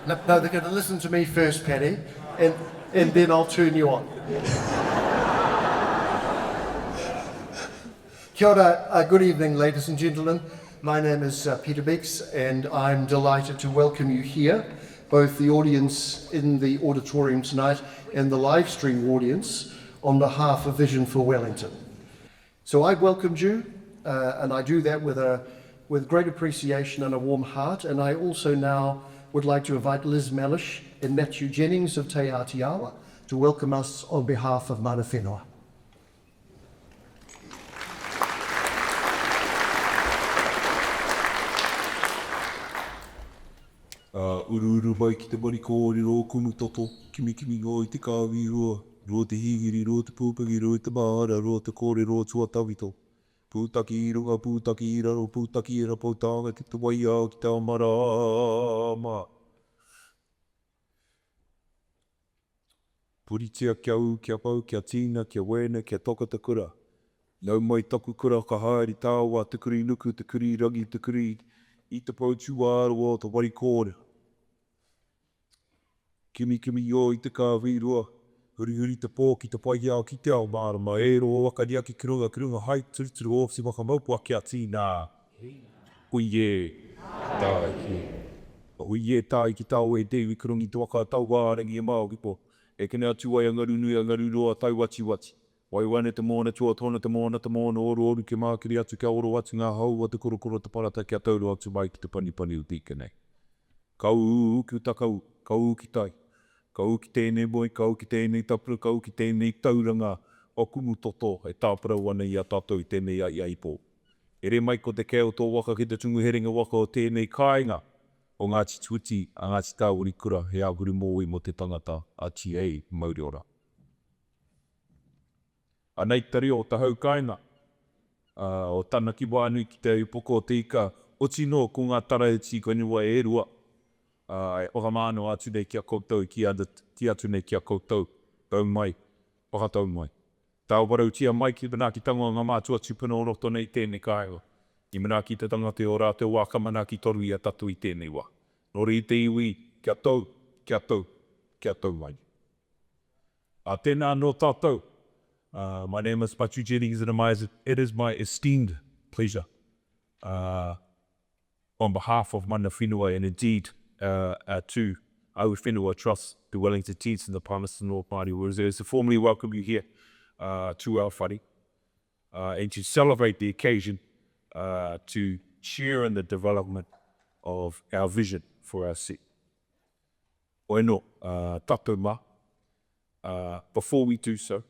No, they're going to listen to me first, Paddy, and then I'll turn you on. Kia ora, good evening, ladies and gentlemen. My name is Peter Biggs, and I'm delighted to welcome you here, both the audience in the auditorium tonight and the live stream audience, on behalf of Vision for Wellington. So I've welcomed you, and I do that with great appreciation and a warm heart, and I also now would like to invite Liz Mellish and Matthew Jennings of Te Aotearoa to welcome us on behalf of Mana Whenua. Uru mai ki te mari kōrero kumu toto, kimi ngō I te kāwi rua, ro te higiri, ro te pūpagi, ro te mahara, ro te kōrero tua tawito. Pūtaki I runga, pūtaki I raro, pūtaki I rapautanga, ki te waia ki te amarama. Puritia kia u, kia pau, kia tīna, kia wēna, kia toka te kura. Nau mai taku kura ka haere tāua, te kuri nuku, te kuri rangi, te kuri I te pautu āroa o te wari kōrero. Kimi o I te kāwi rua, huri te pō ki te paiao ki te ao mārama, e roa wakaria ki runga, hai turuturu o si waka maupua kia tīnā. Ui e, tāi ki. Ui e tāi ki tāu e dewi kurungi te waka tau wārangi e māo ki po. E kene atu ai angaru nui angaru roa tau wati. Wai wane te mōna tua tōna te mōna oru ke mākiri atu kia oro atu ngā hau a te korokoro te parata kia tauro atu mai ki te pani o tīka nei. Kau uku takau, kau ki tai. Kau ki tēnei moi, kau ki tēnei tapura, kau ki tēnei tauranga o kumu toto e tāpura wana I a tātou I tēnei ai pō. Ere mai ko te keo tō waka ki te tungu heringa waka o tēnei kāinga o Ngāti Tuti a Ngāti Tāwiri Kura he aguri mōi mo te tangata a TA Mauriora. Anei tari o ta hau kāinga, o tana ki wānui ki te upoko o te ika, o tino ko ngā tara e tīkaniwa e rua. Oka māno atu nei kia koutou, ki atu nei kia koutou, tau mai, oka tau mai. Tāo warau tia mai ki mana ki tango ngā mātua tupuna o roto nei tēnei kāinga. I mana ki te tangate o rāteo wā kamana ki toru I a tatu I tēnei wā. Nori I te iwi, kia tau mai. A tēnā no tātou. My name is Matthew Jennings and it is my esteemed pleasure on behalf of Mana Whenua and indeed to Au Whenua Trust, the Wellington Teats and the Palmerston North Māori Reserves to formally welcome you here to our whare and to celebrate the occasion to share in the development of our vision for our city. Oeno, tatou mā. Before we do so,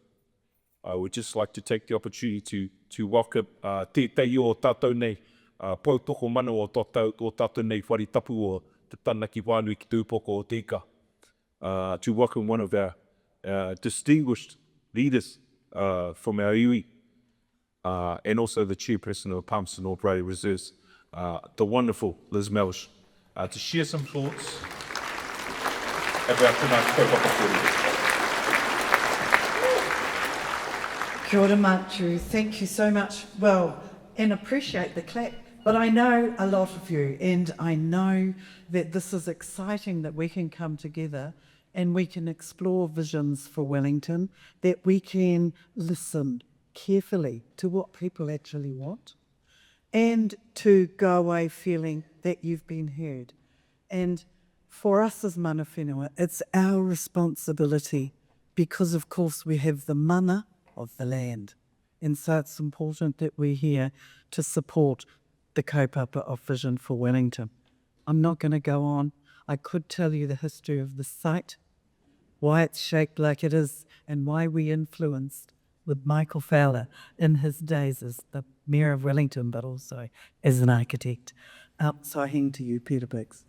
I would just like to take the opportunity to welcome tētai o tātou nei, pautoko mana o tātou nei whare tapu o te tana ki wānui ki tūpoko o tika, to welcome one of our distinguished leaders from our iwi, and also the chairperson of the Palmerston North Māori Reserves, the wonderful Liz Mellish, to share some thoughts about tonight's kaupapa. Kia ora, Matthew. Thank you so much. Well, and appreciate the clap. But I know a lot of you, and I know that this is exciting that we can come together and we can explore visions for Wellington, that we can listen carefully to what people actually want, and to go away feeling that you've been heard. And for us as mana whenua, it's our responsibility because, of course, we have the mana of the land. And so it's important that we're here to support the kaupapa of Vision for Wellington. I'm not going to go on. I could tell you the history of the site, why it's shaped like it is, and why we influenced with Michael Fowler in his days as the Mayor of Wellington, but also as an architect. So I hang to you, Peter Biggs.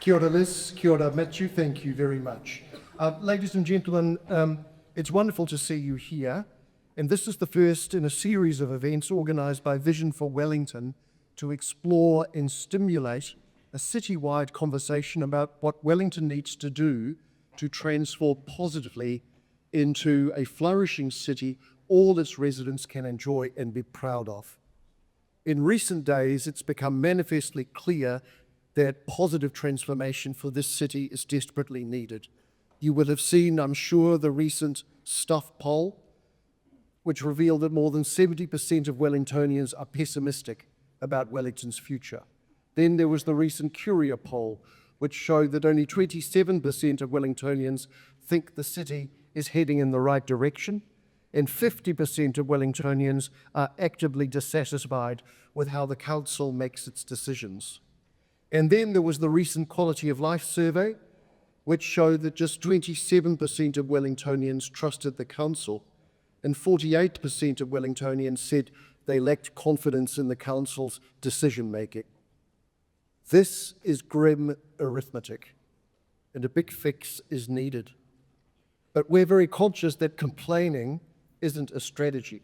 Kia ora Liz, kia ora Matthew, thank you very much. Ladies and gentlemen, it's wonderful to see you here, and this is the first in a series of events organised by Vision for Wellington to explore and stimulate a citywide conversation about what Wellington needs to do to transform positively into a flourishing city all its residents can enjoy and be proud of. In recent days, it's become manifestly clear that positive transformation for this city is desperately needed. You will have seen, I'm sure, the recent Stuff poll, which revealed that more than 70% of Wellingtonians are pessimistic about Wellington's future. Then there was the recent Curia poll, which showed that only 27% of Wellingtonians think the city is heading in the right direction, and 50% of Wellingtonians are actively dissatisfied with how the council makes its decisions. And then there was the recent Quality of Life survey, which showed that just 27% of Wellingtonians trusted the council, and 48% of Wellingtonians said they lacked confidence in the council's decision-making. This is grim arithmetic, and a big fix is needed. But we're very conscious that complaining isn't a strategy.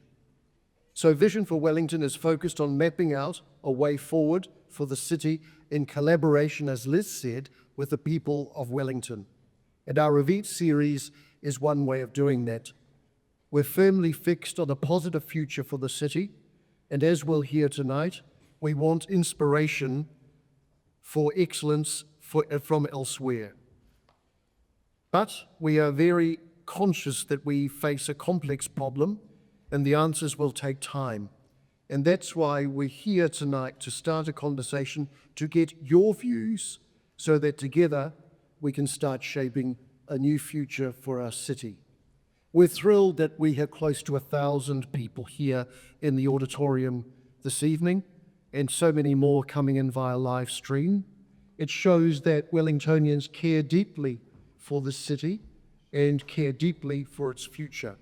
So Vision for Wellington is focused on mapping out a way forward for the city in collaboration, as Liz said, with the people of Wellington. And our Reveat series is one way of doing that. We're firmly fixed on a positive future for the city, and as we'll hear tonight, we want inspiration for excellence from elsewhere. But we are very conscious that we face a complex problem, and the answers will take time. And that's why we're here tonight to start a conversation to get your views so that together we can start shaping a new future for our city. We're thrilled that we have close to 1,000 people here in the auditorium this evening, and so many more coming in via live stream. It shows that Wellingtonians care deeply for the city and care deeply for its future.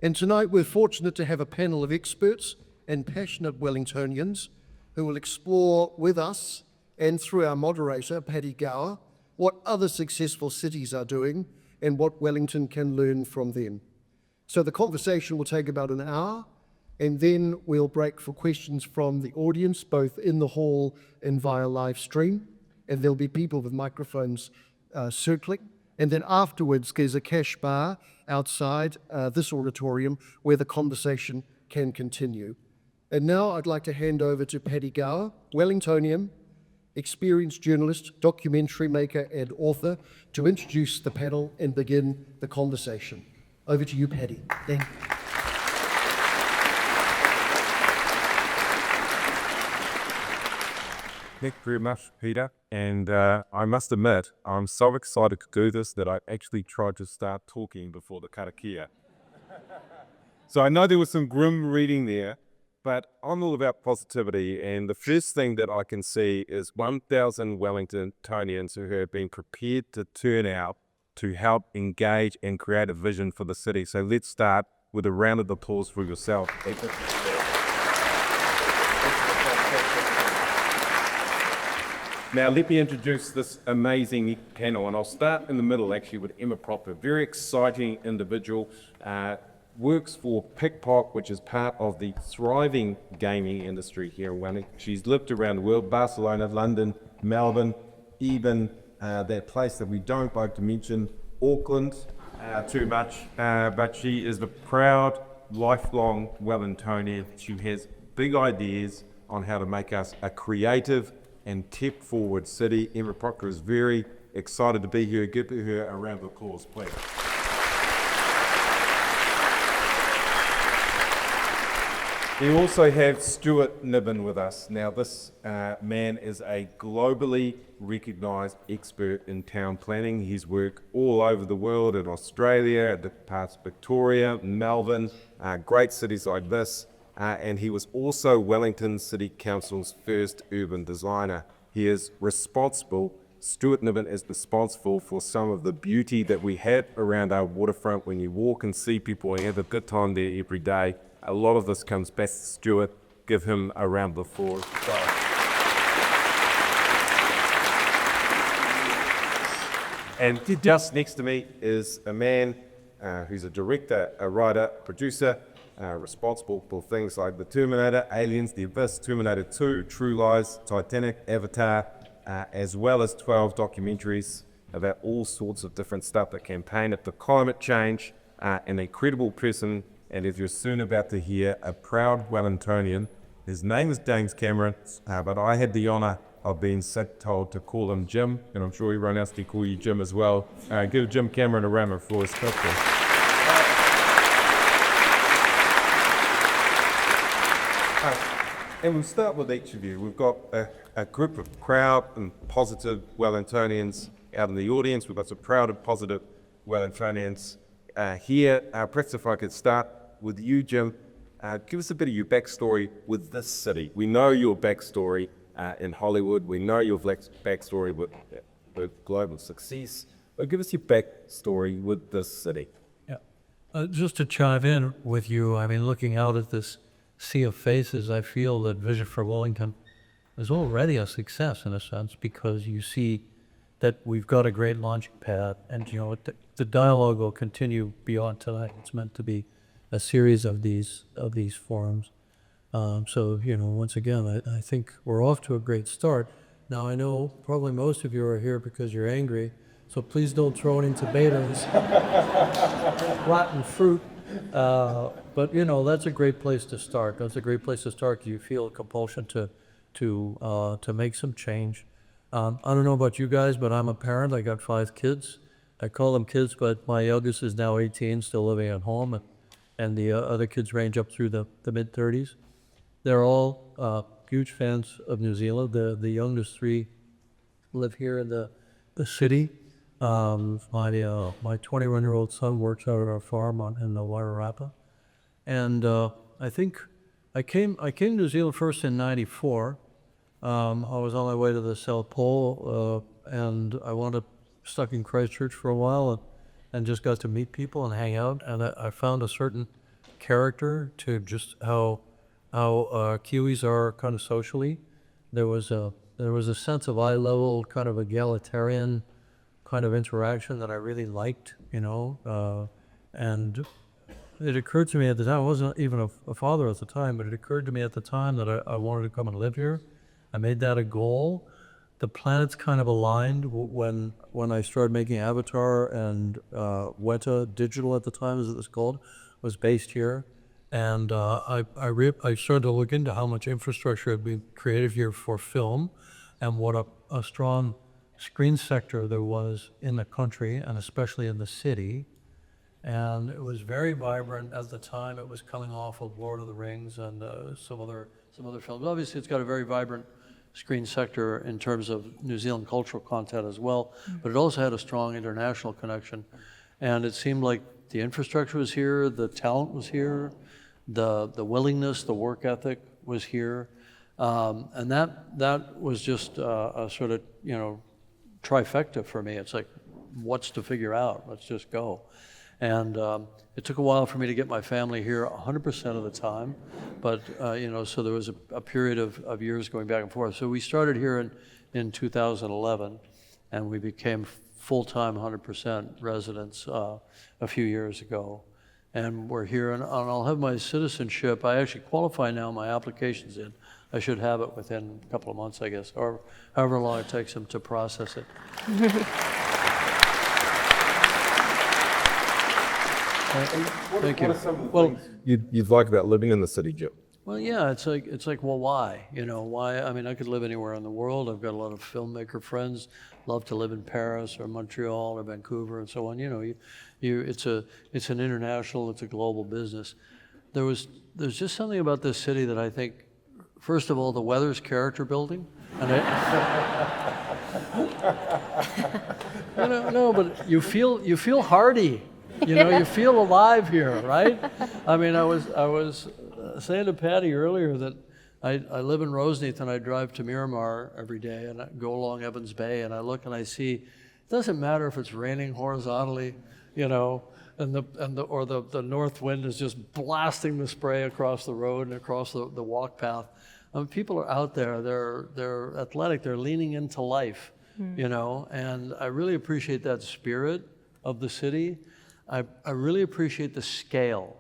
And tonight we're fortunate to have a panel of experts and passionate Wellingtonians who will explore with us and through our moderator, Paddy Gower, what other successful cities are doing and what Wellington can learn from them. So the conversation will take about an hour, and then we'll break for questions from the audience, both in the hall and via live stream. And there'll be people with microphones circling. And then afterwards, there's a cash bar outside this auditorium where the conversation can continue. And now I'd like to hand over to Paddy Gower, Wellingtonian, experienced journalist, documentary maker, and author, to introduce the panel and begin the conversation. Over to you, Paddy. Thank you. Thank you very much, Peter. And I must admit, I'm so excited to do this that I actually tried to start talking before the karakia. So I know there was some grim reading there, but I'm all about positivity. And the first thing that I can see is 1,000 Wellingtonians who have been prepared to turn out to help engage and create a vision for the city. So let's start with a round of applause for yourself. Now, let me introduce this amazing panel, and I'll start in the middle, actually, with Emma Proctor, very exciting individual, works for Pickpock, which is part of the thriving gaming industry here in Wellington. She's lived around the world, Barcelona, London, Melbourne, even that place that we don't like to mention, Auckland, too much, but she is a proud, lifelong Wellingtonian. She has big ideas on how to make us a creative and tech-forward city. Emma Proctor is very excited to be here. Give her a round of applause, please. We also have Stuart Niven with us. Now, this man is a globally recognised expert in town planning. He's worked all over the world, in Australia, at the parts of Victoria, Melbourne, great cities like this. And he was also Wellington City Council's first urban designer. He is responsible, Stuart Niven is responsible for some of the beauty that we have around our waterfront. When you walk and see people and have a good time there every day, a lot of this comes back to Stuart. Give him a round of applause. And just next to me is a man who's a director, a writer, producer, responsible for things like The Terminator, Aliens, The Abyss, Terminator 2, True Lies, Titanic, Avatar, as well as 12 documentaries about all sorts of different stuff that campaign at the climate change, an incredible person and as you're soon about to hear, a proud Wellingtonian. His name is James Cameron, but I had the honour of being told to call him Jim, and I'm sure everyone else can call you Jim as well. Give Jim Cameron a round of applause. And we'll start with each of you. We've got a group of proud and positive Wellingtonians out in the audience. We've got some proud and positive Wellingtonians here. Perhaps if I could start with you, Jim. Give us a bit of your backstory with this city. We know your backstory in Hollywood. We know your backstory with global success. But give us your backstory with this city. Yeah. Just to chime in with you, I mean, looking out at this sea of faces, I feel that Vision for Wellington is already a success in a sense, because you see that we've got a great launching pad, and you know the dialogue will continue beyond tonight. It's meant to be a series of these forums. So you know, once again, I think we're off to a great start. Now I know probably most of you are here because you're angry, so please don't throw any tomatoes, rotten fruit. But you know, that's a great place to start. That's a great place to start. You feel a compulsion to make some change. I don't know about you guys, but I'm a parent. I got 5 kids. I call them kids, but my youngest is now 18, still living at home, and the other kids range up through the mid-30s. They're all huge fans of New Zealand. The youngest 3 live here in the city. My 21-year-old son works out at our farm in the Wairarapa. And I think I came to New Zealand first in '94. I was on my way to the South Pole, and I wound up stuck in Christchurch for a while, and just got to meet people and hang out. And I found a certain character to just how Kiwis are kind of socially. There was a sense of eye level, kind of egalitarian kind of interaction that I really liked, you know, and it occurred to me at the time, I wasn't even a father at the time, but it occurred to me at the time that I wanted to come and live here. I made that a goal. The planets kind of aligned when I started making Avatar, and Weta Digital at the time, as it was called, was based here. And I started to look into how much infrastructure had been created here for film, and what a strong screen sector there was in the country, and especially in the city. And it was very vibrant at the time. It was coming off of Lord of the Rings and some other films. Obviously, it's got a very vibrant screen sector in terms of New Zealand cultural content as well, but it also had a strong international connection. And it seemed like the infrastructure was here, the talent was here, the willingness, the work ethic was here, and that was just a sort of, you know, trifecta for me. It's like, what's to figure out? Let's just go. And it took a while for me to get my family here 100% of the time, but you know, so there was a period of years going back and forth. So we started here in 2011, and we became full-time 100% residents a few years ago. And we're here, and I'll have my citizenship. I actually qualify now, my application's in. I should have it within a couple of months, I guess, or however long it takes them to process it. Thank you. What are some of the things you'd like about living in the city, Jim? Well, yeah, it's like, well, why? You know, why? I mean, I could live anywhere in the world. I've got a lot of filmmaker friends. Love to live in Paris or Montreal or Vancouver and so on. You know, it's an international, it's a global business. There's just something about this city that I think, first of all, the weather's character building, and no, but you feel hardy. You know, you feel alive here, right? I mean, I was saying to Paddy earlier that I live in Roseneath, and I drive to Miramar every day, and I go along Evans Bay, and I look and I see, it doesn't matter if it's raining horizontally, you know, and the north wind is just blasting the spray across the road and across the walk path. I mean, people are out there, they're athletic, they're leaning into life, you know, and I really appreciate that spirit of the city. I really appreciate the scale.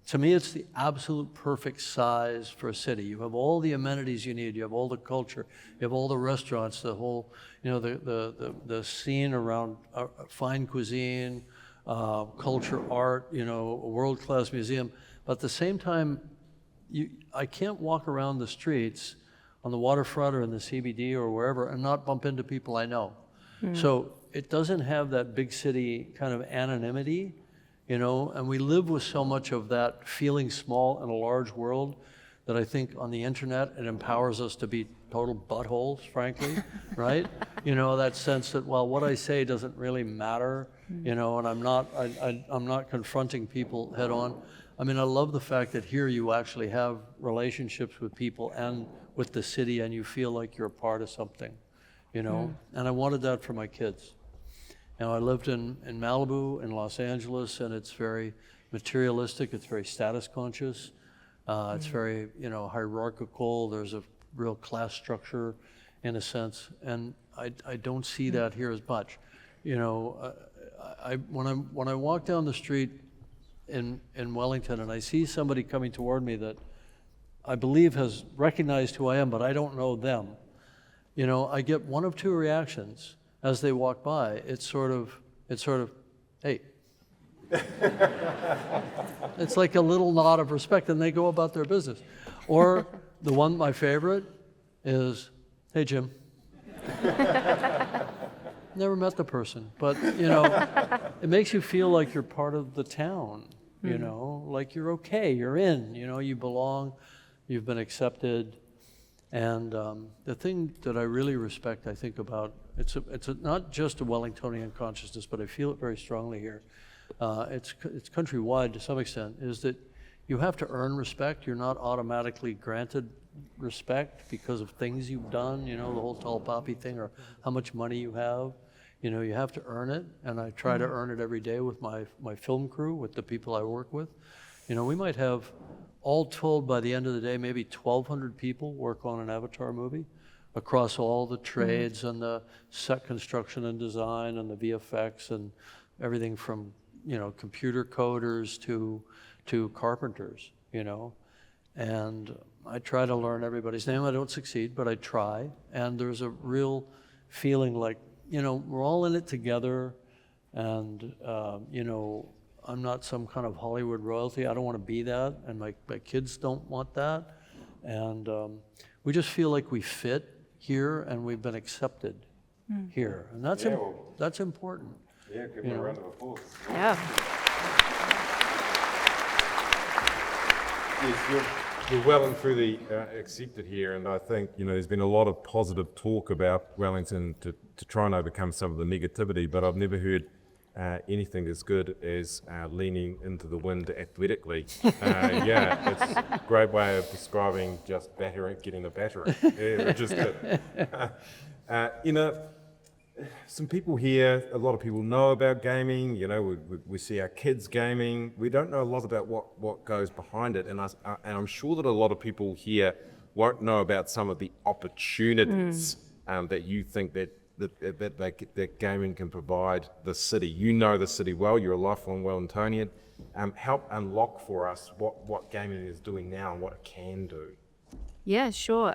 To me, it's the absolute perfect size for a city. You have all the amenities you need. You have all the culture. You have all the restaurants. The whole, you know, the scene around fine cuisine, culture, art, you know, a world-class museum. But at the same time, I can't walk around the streets on the waterfront or in the CBD or wherever and not bump into people I know. So it doesn't have that big city kind of anonymity, you know, and we live with so much of that feeling small in a large world that I think on the internet it empowers us to be total buttholes, frankly, right? You know, that sense that, well, what I say doesn't really matter, you know, and I'm not confronting people head on. I mean, I love the fact that here you actually have relationships with people and with the city, and you feel like you're a part of something, you know? And I wanted that for my kids. You know, I lived in Malibu, in Los Angeles, and it's very materialistic, it's very status conscious, it's very, you know, hierarchical, there's a real class structure in a sense, and I don't see that here as much. You know, when I walk down the street in Wellington and I see somebody coming toward me that I believe has recognized who I am, but I don't know them, you know, I get one of two reactions as they walk by. It's sort of, hey. It's like a little nod of respect, and they go about their business. Or my favorite is, hey, Jim. Never met the person, but, you know, it makes you feel like you're part of the town, you know, like you're okay, you're in, you know, you belong. You've been accepted, and the thing that I really respect, I think about, it's not just a Wellingtonian consciousness, but I feel it very strongly here. It's countrywide to some extent, is that you have to earn respect. You're not automatically granted respect because of things you've done, you know, the whole tall poppy thing, or how much money you have. You know, you have to earn it, and I try to earn it every day with my film crew, with the people I work with. You know, we might have, all told, by the end of the day, maybe 1,200 people work on an Avatar movie across all the trades and the set construction and design and the VFX and everything from, you know, computer coders to carpenters, you know. And I try to learn everybody's name. I don't succeed, but I try. And there's a real feeling like, you know, we're all in it together, and, you know, I'm not some kind of Hollywood royalty. I don't want to be that, and my kids don't want that. And we just feel like we fit here, and we've been accepted here. And that's important. Yeah, give them a round of applause. Yeah. Yes, you're well and truly accepted here, and I think, you know, there's been a lot of positive talk about Wellington to try and overcome some of the negativity, but I've never heard anything as good as leaning into the wind athletically. Yeah, it's a great way of describing just getting a battering, yeah, which is good. You know, some people here, a lot of people know about gaming, you know, we see our kids gaming. We don't know a lot about what goes behind it, and I'm sure that a lot of people here won't know about some of the opportunities that you think that gaming can provide the city. You know the city well, you're a lifelong Wellingtonian. Help unlock for us what gaming is doing now and what it can do. Yeah, sure.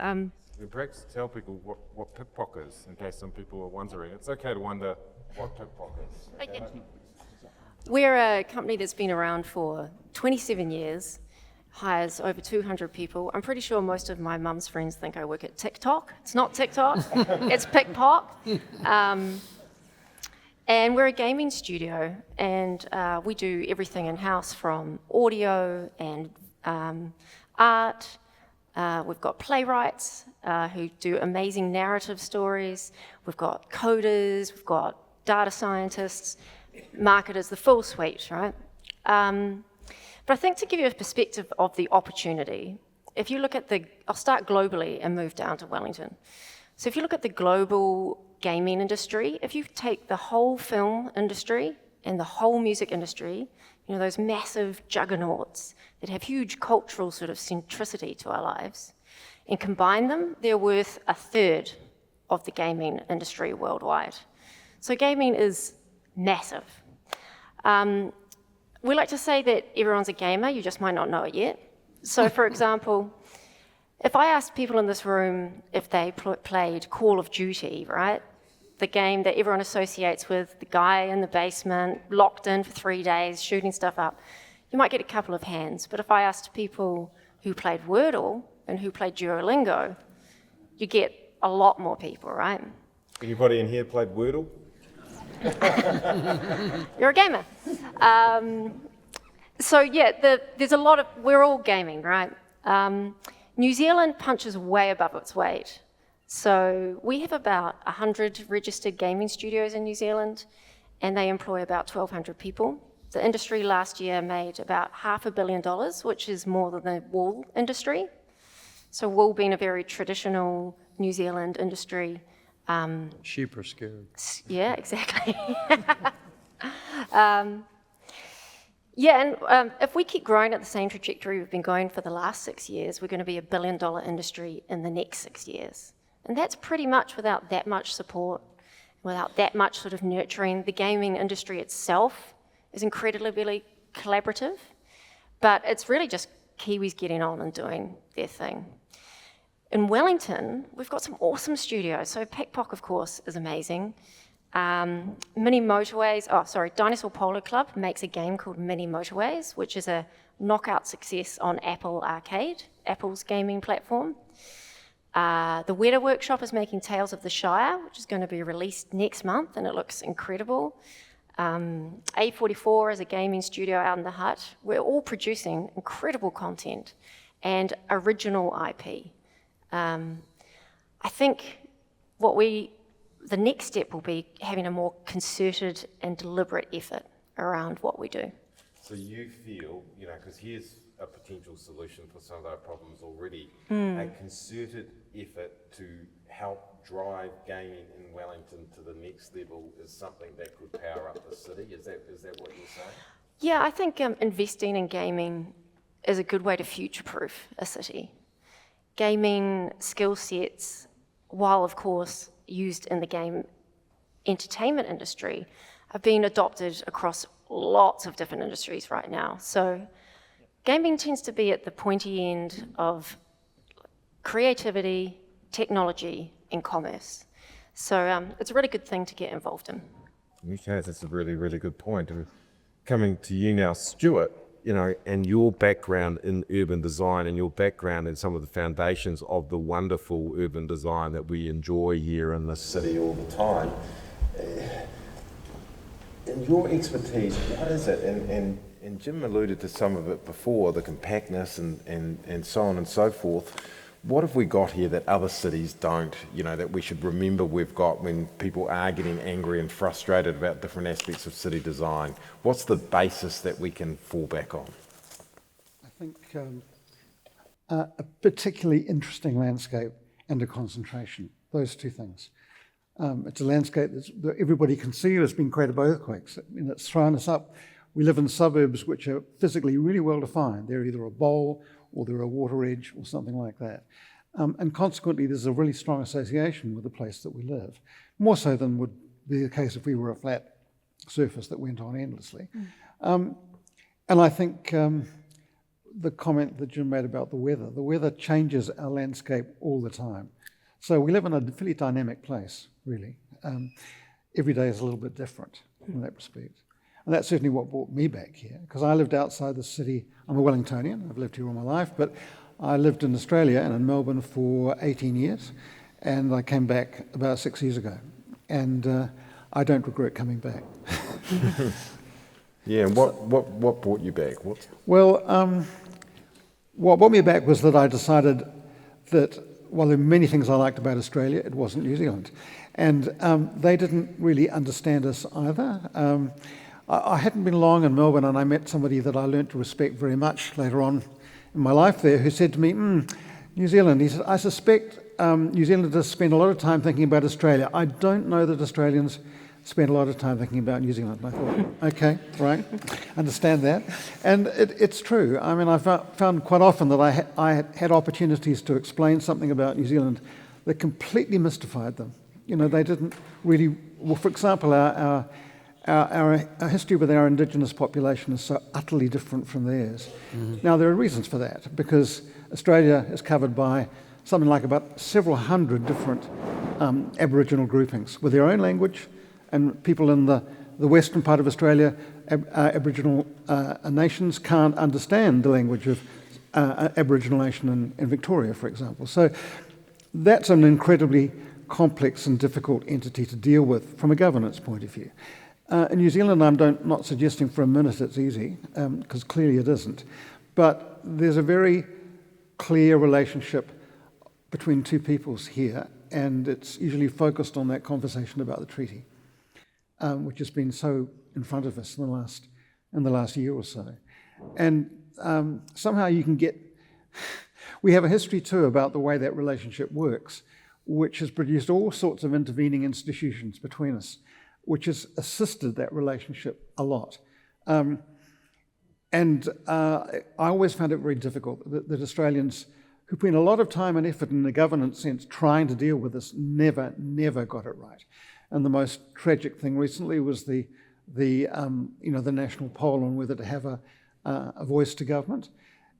Perhaps tell people what pickpock is, in case some people are wondering. It's okay to wonder what pickpock is. Okay. We're a company that's been around for 27 years, hires over 200 people. I'm pretty sure most of my mum's friends think I work at TikTok. It's not TikTok, it's Pickpock. And we're a gaming studio, and we do everything in-house, from audio and art. We've got playwrights who do amazing narrative stories. We've got coders, we've got data scientists, marketers, the full suite, right? But I think to give you a perspective of the opportunity, if you look at I'll start globally and move down to Wellington. So if you look at the global gaming industry, if you take the whole film industry and the whole music industry, you know, those massive juggernauts that have huge cultural sort of centricity to our lives, and combine them, they're worth a third of the gaming industry worldwide. So gaming is massive. We like to say that everyone's a gamer, you just might not know it yet. So for example, if I asked people in this room if they played Call of Duty, right? the game that everyone associates with the guy in the basement, locked in for 3 days, shooting stuff up, you might get a couple of hands. But if I asked people who played Wordle and who played Duolingo, you get a lot more people, right? Anybody in here played Wordle? You're a gamer. So yeah, there's a lot of, we're all gaming, right? New Zealand punches way above its weight. So we have about 100 registered gaming studios in New Zealand, and they employ about 1,200 people. The industry last year made about $500 million, which is more than the wool industry. So wool being a very traditional New Zealand industry. Sheep are scared. Yeah, exactly. If we keep growing at the same trajectory we've been going for the last 6 years, we're going to be $1 billion industry in the next 6 years. And that's pretty much without that much support, without that much sort of nurturing. The gaming industry itself is incredibly collaborative, but it's really just Kiwis getting on and doing their thing. In Wellington, we've got some awesome studios. So Pickpock, of course, is amazing. Mini Motorways, Dinosaur Polo Club makes a game called Mini Motorways, which is a knockout success on Apple Arcade, Apple's gaming platform. The Weta Workshop is making Tales of the Shire, which is going to be released next month, and it looks incredible. A44 is a gaming studio out in the Hut. We're all producing incredible content and original IP. I think the next step will be having a more concerted and deliberate effort around what we do. So you feel, because here's a potential solution for some of our problems already, a concerted effort to help drive gaming in Wellington to the next level is something that could power up the city. Is that what you're saying? Yeah, I think investing in gaming is a good way to future-proof a city. Gaming skill sets, while of course used in the game entertainment industry, are being adopted across lots of different industries right now. So gaming tends to be at the pointy end of creativity, technology, and commerce. So it's a really good thing to get involved in. Okay, that's a really, really good point. Coming to you now, Stuart, and your background in urban design and your background in some of the foundations of the wonderful urban design that we enjoy here in this city all the time. In your expertise, what is it? And Jim alluded to some of it before, the compactness and so on and so forth. What have we got here that other cities don't, that we should remember we've got when people are getting angry and frustrated about different aspects of city design? What's the basis that we can fall back on? I think a particularly interesting landscape and a concentration, those two things. It's a landscape that everybody can see has been created by earthquakes. It's thrown us up. We live in suburbs which are physically really well defined. They're either a bowl or they're a water edge or something like that. And consequently, there's a really strong association with the place that we live, more so than would be the case if we were a flat surface that went on endlessly. And I think the comment that Jim made about the weather changes our landscape all the time. So we live in a fairly dynamic place, really. Every day is a little bit different in that respect. And that's certainly what brought me back here, because I lived outside the city. I'm a Wellingtonian, I've lived here all my life, but I lived in Australia and in Melbourne for 18 years, and I came back about 6 years ago. And I don't regret coming back. Yeah, and what brought you back? Well, what brought me back was that I decided that, while there are many things I liked about Australia, it wasn't New Zealand. And they didn't really understand us either. I hadn't been long in Melbourne, and I met somebody that I learnt to respect very much later on in my life there, who said to me, New Zealand, he said, I suspect New Zealanders spend a lot of time thinking about Australia. I don't know that Australians spend a lot of time thinking about New Zealand. And I thought, okay, right, understand that. And it's true. I mean, I found quite often that I had opportunities to explain something about New Zealand that completely mystified them. They didn't really, well, for example, our history with our indigenous population is so utterly different from theirs. Mm-hmm. Now, there are reasons for that, because Australia is covered by something like about several hundred different Aboriginal groupings with their own language, and people in the western part of Australia, Aboriginal nations can't understand the language of Aboriginal nation in Victoria, for example. So that's an incredibly complex and difficult entity to deal with from a governance point of view. In New Zealand, I'm not suggesting for a minute it's easy, because clearly it isn't. But there's a very clear relationship between two peoples here, and it's usually focused on that conversation about the treaty, which has been so in front of us in the last year or so. And somehow you can get... We have a history too about the way that relationship works, which has produced all sorts of intervening institutions between us, which has assisted that relationship a lot. I always found it very difficult that Australians who put in a lot of time and effort in the governance sense trying to deal with this never got it right. And the most tragic thing recently was the national poll on whether to have a voice to government.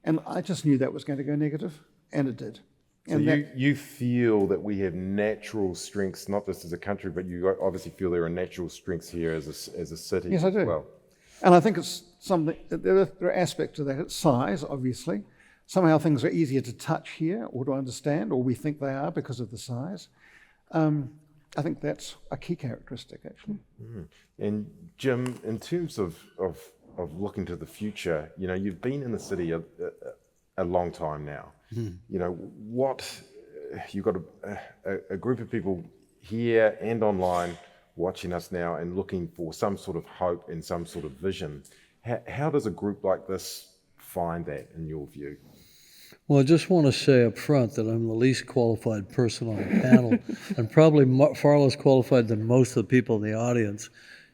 And I just knew that was going to go negative, and it did. So you feel that we have natural strengths, not just as a country, but you obviously feel there are natural strengths here as a city. Yes, I do. As well. And I think it's something, there are aspects to that. It's size, obviously. Somehow things are easier to touch here or to understand, or we think they are because of the size. I think that's a key characteristic, actually. Mm. And Jim, in terms of looking to the future, you've been in the city a long time now. Mm. You've got a group of people here and online watching us now and looking for some sort of hope and some sort of vision. How does a group like this find that, in your view? Well, I just want to say up front that I'm the least qualified person on the panel and probably far less qualified than most of the people in the audience.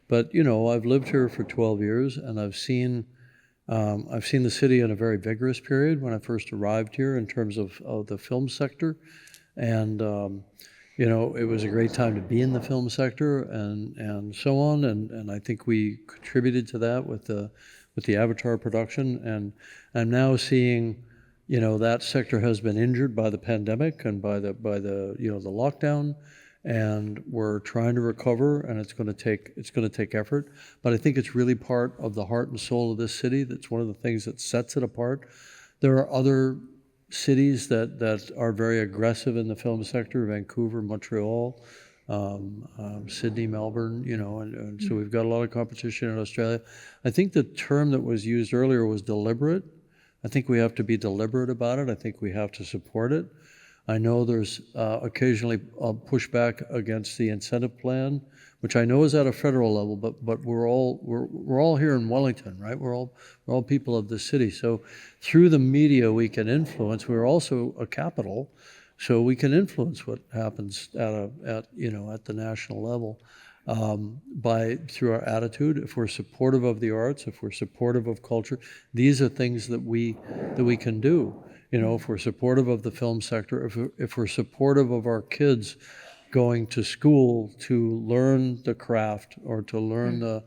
But, I've lived here for 12 years, and I've seen the city in a very vigorous period when I first arrived here in terms of the film sector. And, it was a great time to be in the film sector and so on. And I think we contributed to that with the Avatar production. And I'm now seeing, that sector has been injured by the pandemic and by the lockdown. And we're trying to recover, and it's going to take effort. But I think it's really part of the heart and soul of this city. That's one of the things that sets it apart. There are other cities that are very aggressive in the film sector: Vancouver, Montreal, Sydney, Melbourne. And so we've got a lot of competition in Australia. I think the term that was used earlier was deliberate. I think we have to be deliberate about it. I think we have to support it. I know there's occasionally a pushback against the incentive plan, which I know is at a federal level, but we're all here in Wellington, right? We're all people of the city. So through the media we can influence. We're also a capital, so we can influence what happens at the national level through our attitude. If we're supportive of the arts, if we're supportive of culture, these are things that we can do. If we're supportive of the film sector, if we're supportive of our kids going to school to learn the craft or to learn the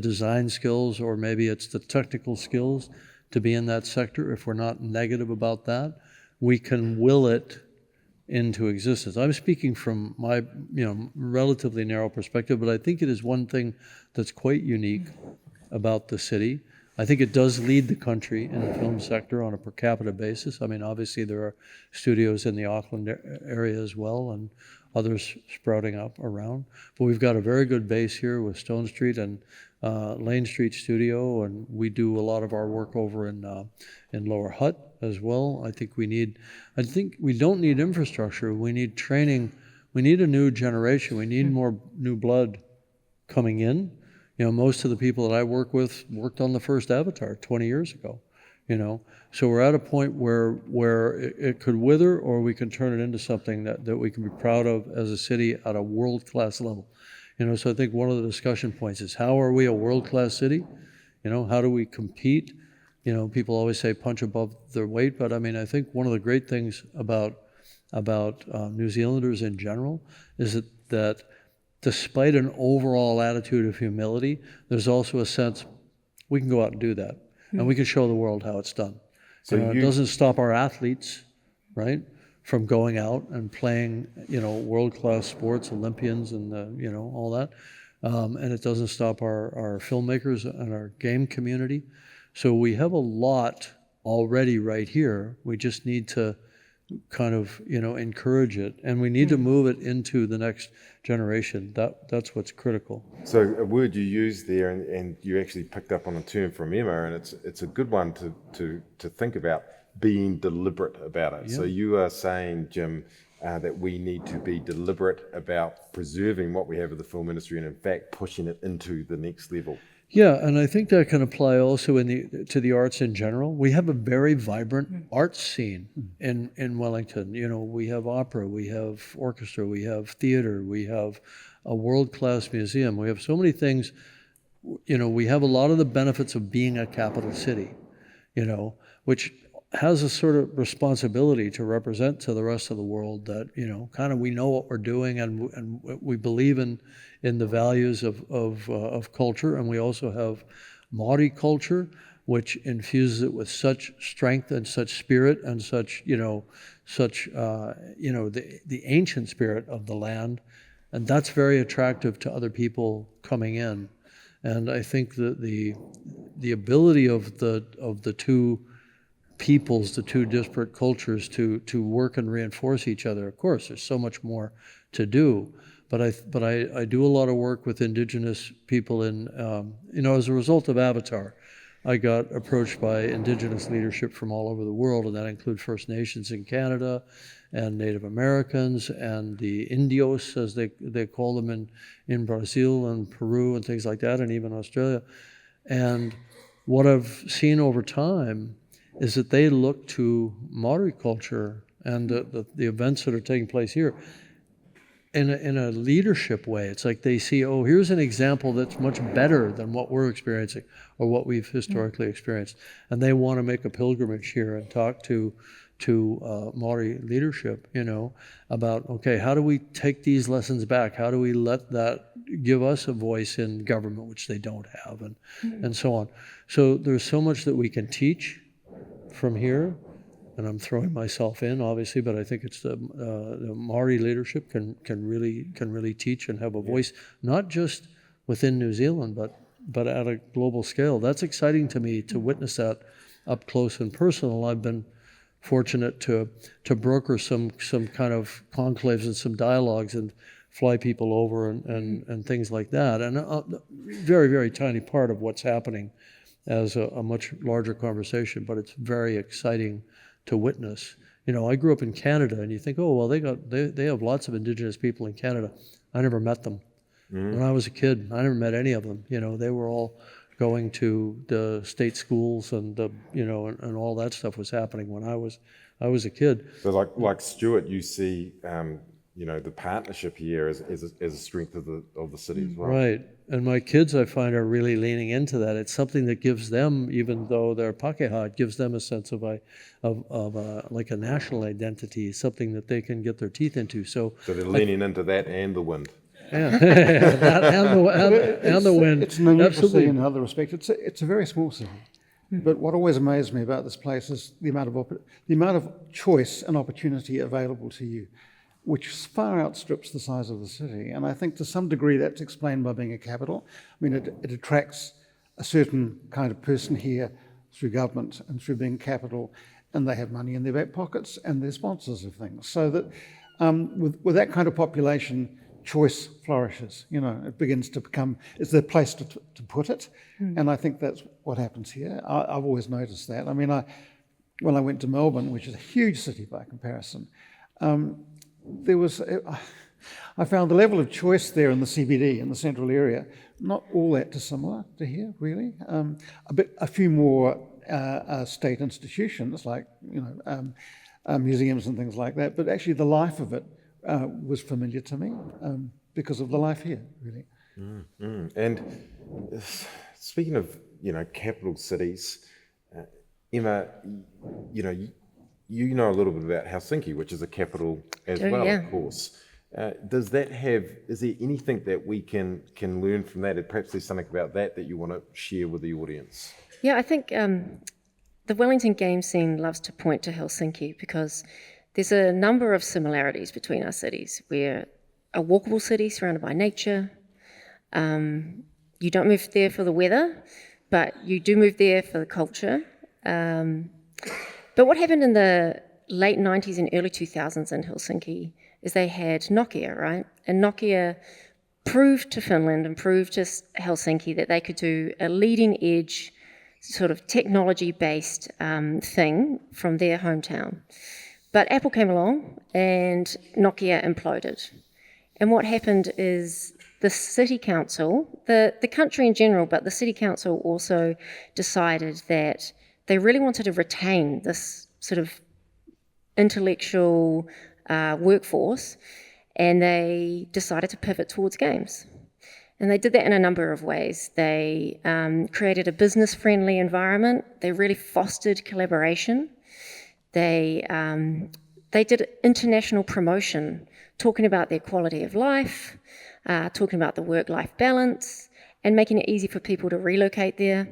design skills, or maybe it's the technical skills to be in that sector, if we're not negative about that, we can will it into existence. I'm speaking from my relatively narrow perspective, but I think it is one thing that's quite unique about the city. I think it does lead the country in the film sector on a per capita basis. I mean, obviously there are studios in the Auckland area as well, and others sprouting up around. But we've got a very good base here with Stone Street and Lane Street Studio, and we do a lot of our work over in Lower Hutt as well. I think we don't need infrastructure. We need training. We need a new generation. We need more new blood coming in. Most of the people that I work with worked on the first Avatar 20 years ago, So we're at a point where it could wither, or we can turn it into something that we can be proud of as a city at a world-class level. So I think one of the discussion points is, how are we a world-class city? How do we compete? People always say punch above their weight, but I think one of the great things about New Zealanders in general is that despite an overall attitude of humility, there's also a sense we can go out and do that, and we can show the world how it's done. So it doesn't stop our athletes, right? from going out and playing, world-class sports, Olympians and, all that. And it doesn't stop our filmmakers and our game community. So we have a lot already right here. We just need to kind of, encourage it, and we need to move it into the next generation. That's what's critical. So a word you used there, and you actually picked up on a term from Emma, and it's a good one to think about, being deliberate about it. Yeah. So you are saying, Jim, that we need to be deliberate about preserving what we have of the film industry, and in fact pushing it into the next level. Yeah, and I think that can apply also to the arts in general. We have a very vibrant arts scene in Wellington. We have opera, we have orchestra, we have theater, we have a world-class museum. We have so many things. We have a lot of the benefits of being a capital city, which has a sort of responsibility to represent to the rest of the world that, kind of we know what we're doing, and we believe in the values of culture. And we also have Maori culture, which infuses it with such strength and such spirit and such, the ancient spirit of the land. And that's very attractive to other people coming in. And I think that the ability of the two peoples, the two disparate cultures, to work and reinforce each other. Of course, there's so much more to do, but I do a lot of work with Indigenous people in, as a result of Avatar, I got approached by Indigenous leadership from all over the world, and that includes First Nations in Canada and Native Americans and the Indios, as they call them in Brazil and Peru and things like that, and even Australia. And what I've seen over time is that they look to Maori culture and the events that are taking place here in a leadership way. It's like they see, oh, here's an example that's much better than what we're experiencing or what we've historically experienced. And they want to make a pilgrimage here and talk to Maori leadership, about, okay, how do we take these lessons back? How do we let that give us a voice in government, which they don't have, and so on. So there's so much that we can teach from here, and I'm throwing myself in, obviously, but I think it's the Maori leadership can really teach and have a voice, not just within New Zealand, but at a global scale. That's exciting to me to witness that up close and personal. I've been fortunate to broker some kind of conclaves and some dialogues and fly people over and things like that, and a very, very tiny part of what's happening as a much larger conversation, but it's very exciting to witness. I grew up in Canada, and you think, oh, well, they have lots of Indigenous people in Canada. I never met them. When I was a kid, I never met any of them. They were all going to the state schools, and and all that stuff was happening when I was a kid. So like Stuart, you see, the partnership here as a strength of the city as well. Right. And my kids, I find, are really leaning into that. It's something that gives them, even though they're Pakeha, it gives them a sense of like a national identity, something that they can get their teeth into. So they're leaning into that and the wind. Yeah, that and the wind. It's an Absolutely. in other respects. It's a very small city. But what always amazed me about this place is the amount of choice and opportunity available to you, which far outstrips the size of the city. And I think to some degree that's explained by being a capital. I mean, it attracts a certain kind of person here through government and through being capital, and they have money in their back pockets and they're sponsors of things. So that with that kind of population, choice flourishes. It begins to become, it's the place to put it. And I think that's what happens here. I've always noticed that. I mean, when I went to Melbourne, which is a huge city by comparison, I found the level of choice there in the CBD, in the central area, not all that dissimilar to here, really. A few more state institutions, like museums and things like that, but actually the life of it was familiar to me because of the life here, really. And speaking of capital cities, Emma, you know a little bit about Helsinki, which is a capital as well, yeah. Of course. Is there anything that we can learn from that? And perhaps there's something about that you want to share with the audience? Yeah, I think the Wellington game scene loves to point to Helsinki because There's a number of similarities between our cities. We're a walkable city surrounded by nature. You don't move there for the weather, but you do move there for the culture. But what happened in the late 90s and early 2000s in Helsinki is they had Nokia, right? And Nokia proved to Finland and proved to Helsinki that they could do a leading edge sort of technology-based thing from their hometown. But Apple came along and Nokia imploded. And what happened is the city council, the country in general, but the city council also decided that they really wanted to retain this sort of intellectual workforce, and they decided to pivot towards games. And they did that in a number of ways. They created a business-friendly environment. They really fostered collaboration. They did international promotion, talking about their quality of life, talking about the work-life balance, and making it easy for people to relocate there.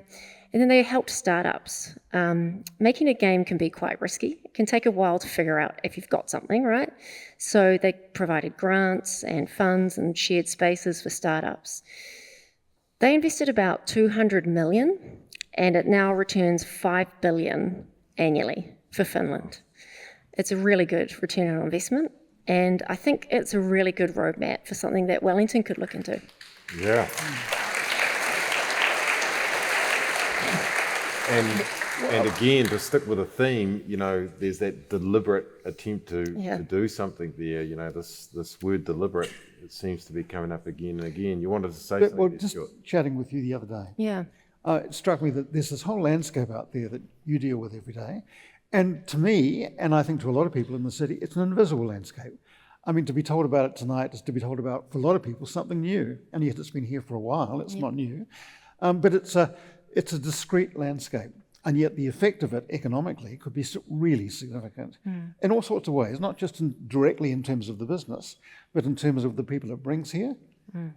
And then they helped startups. Making a game can be quite risky. It can take a while to figure out if you've got something, right? So they provided grants and funds and shared spaces for startups. They invested about 200 million, and it now returns 5 billion annually for Finland. It's a really good return on investment, and I think it's a really good roadmap for something that Wellington could look into. Yeah. And again, to stick with a theme, you know, there's that deliberate attempt to do something there. You know, this word deliberate, it seems to be coming up again and again. You wanted to say something? Well, just chatting with you the other day, Yeah. It struck me that there's this whole landscape out there that you deal with every day. And to me, and I think to a lot of people in the city, it's an invisible landscape. I mean, to be told about it tonight is to be told about, for a lot of people, something new. And yet it's been here for a while, it's not new. But it's a discrete landscape. And yet the effect of it economically could be really significant in all sorts of ways, not just directly in terms of the business, but in terms of the people it brings here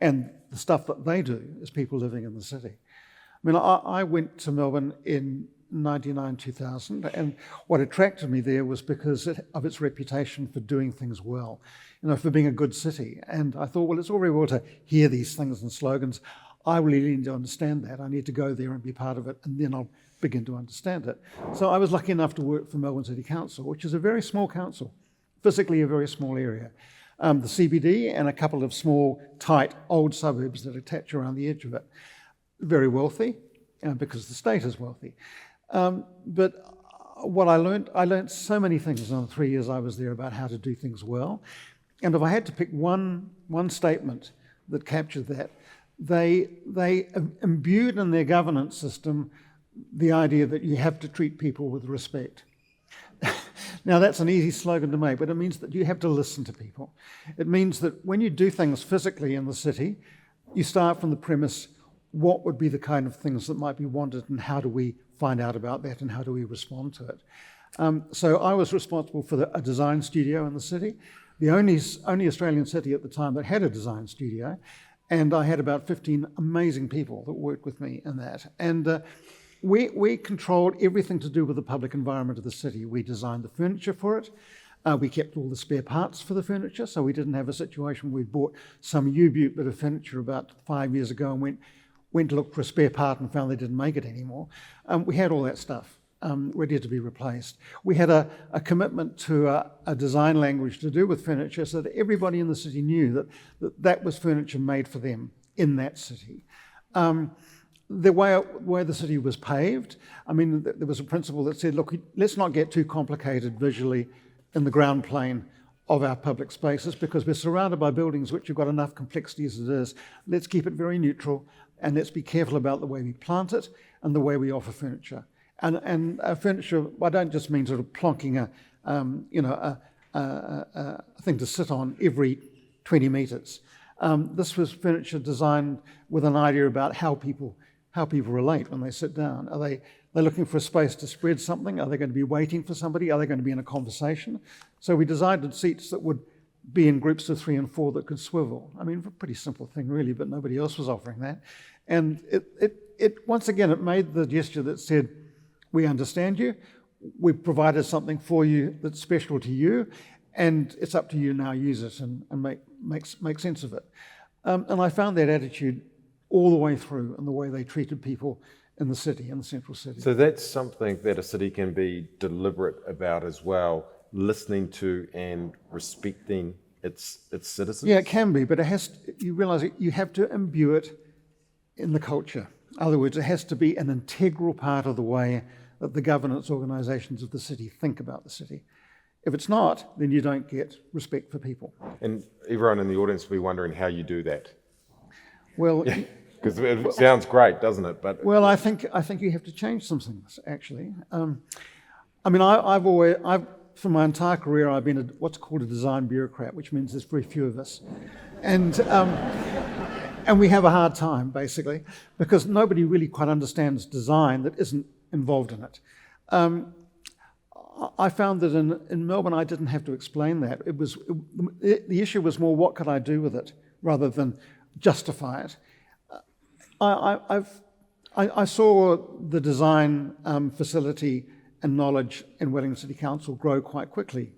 and the stuff that they do as people living in the city. I mean, I went to Melbourne in 1999, 2000, and what attracted me there was because of its reputation for doing things well, you know, for being a good city. And I thought, well, it's all very well to hear these things and slogans. I really need to understand that. I need to go there and be part of it, and then I'll begin to understand it. So I was lucky enough to work for Melbourne City Council, which is a very small council, physically a very small area. The CBD and a couple of small, tight, old suburbs that attach around the edge of it. Very wealthy, because the state is wealthy. But what I learned so many things in the 3 years I was there about how to do things well. And if I had to pick one statement that captured that, they imbued in their governance system the idea that you have to treat people with respect. Now, that's an easy slogan to make, but it means that you have to listen to people. It means that when you do things physically in the city, you start from the premise, what would be the kind of things that might be wanted, and how do we find out about that, and how do we respond to it? So I was responsible for a design studio in the city, the only Australian city at the time that had a design studio, and I had about 15 amazing people that worked with me in that. And we controlled everything to do with the public environment of the city. We designed the furniture for it. We kept all the spare parts for the furniture, so we didn't have a situation where we bought some U-boot bit of furniture about 5 years ago and went to look for a spare part and found they didn't make it anymore. We had all that stuff ready to be replaced. We had a commitment to a design language to do with furniture so that everybody in the city knew that was furniture made for them in that city. The way the city was paved, I mean, there was a principle that said, look, let's not get too complicated visually in the ground plane of our public spaces, because we're surrounded by buildings which have got enough complexity as it is. Let's keep it very neutral, and let's be careful about the way we plant it and the way we offer furniture. And furniture, I don't just mean sort of plonking a thing to sit on every 20 metres. This was furniture designed with an idea about how people relate when they sit down. Are they looking for a space to spread something? Are they going to be waiting for somebody? Are they going to be in a conversation? So we designed seats that would be in groups of 3 and 4 that could swivel. I mean, a pretty simple thing really, but nobody else was offering that. And it once again, it made the gesture that said, we understand you, we've provided something for you that's special to you, and it's up to you now, use it and make sense of it. And I found that attitude all the way through in the way they treated people in the city, in the central city. So that's something that a city can be deliberate about as well, listening to and respecting its citizens. Yeah, it can be, but you realise you have to imbue it in the culture. In other words, it has to be an integral part of the way that the governance organisations of the city think about the city. If it's not, then you don't get respect for people. And everyone in the audience will be wondering how you do that. Well, because it sounds great, doesn't it? But well, I think you have to change some things, actually. I mean, I've for my entire career, I've been what's called a design bureaucrat, which means there's very few of us, and we have a hard time basically because nobody really quite understands design that isn't involved in it. I found that in Melbourne, I didn't have to explain that. The issue was more what could I do with it rather than justify it. I saw the design facility and knowledge in Wellington City Council grow quite quickly.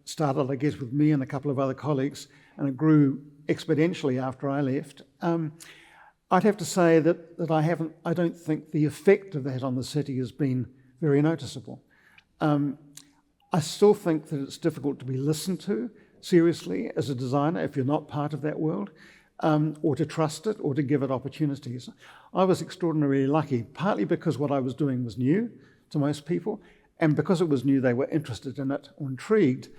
Started, I guess, with me and a couple of other colleagues, and it grew exponentially after I left. I'd have to say that I don't think the effect of that on the city has been very noticeable. I still think that it's difficult to be listened to seriously as a designer if you're not part of that world, or to trust it or to give it opportunities. I was extraordinarily lucky, partly because what I was doing was new to most people, and because it was new, they were interested in it or intrigued,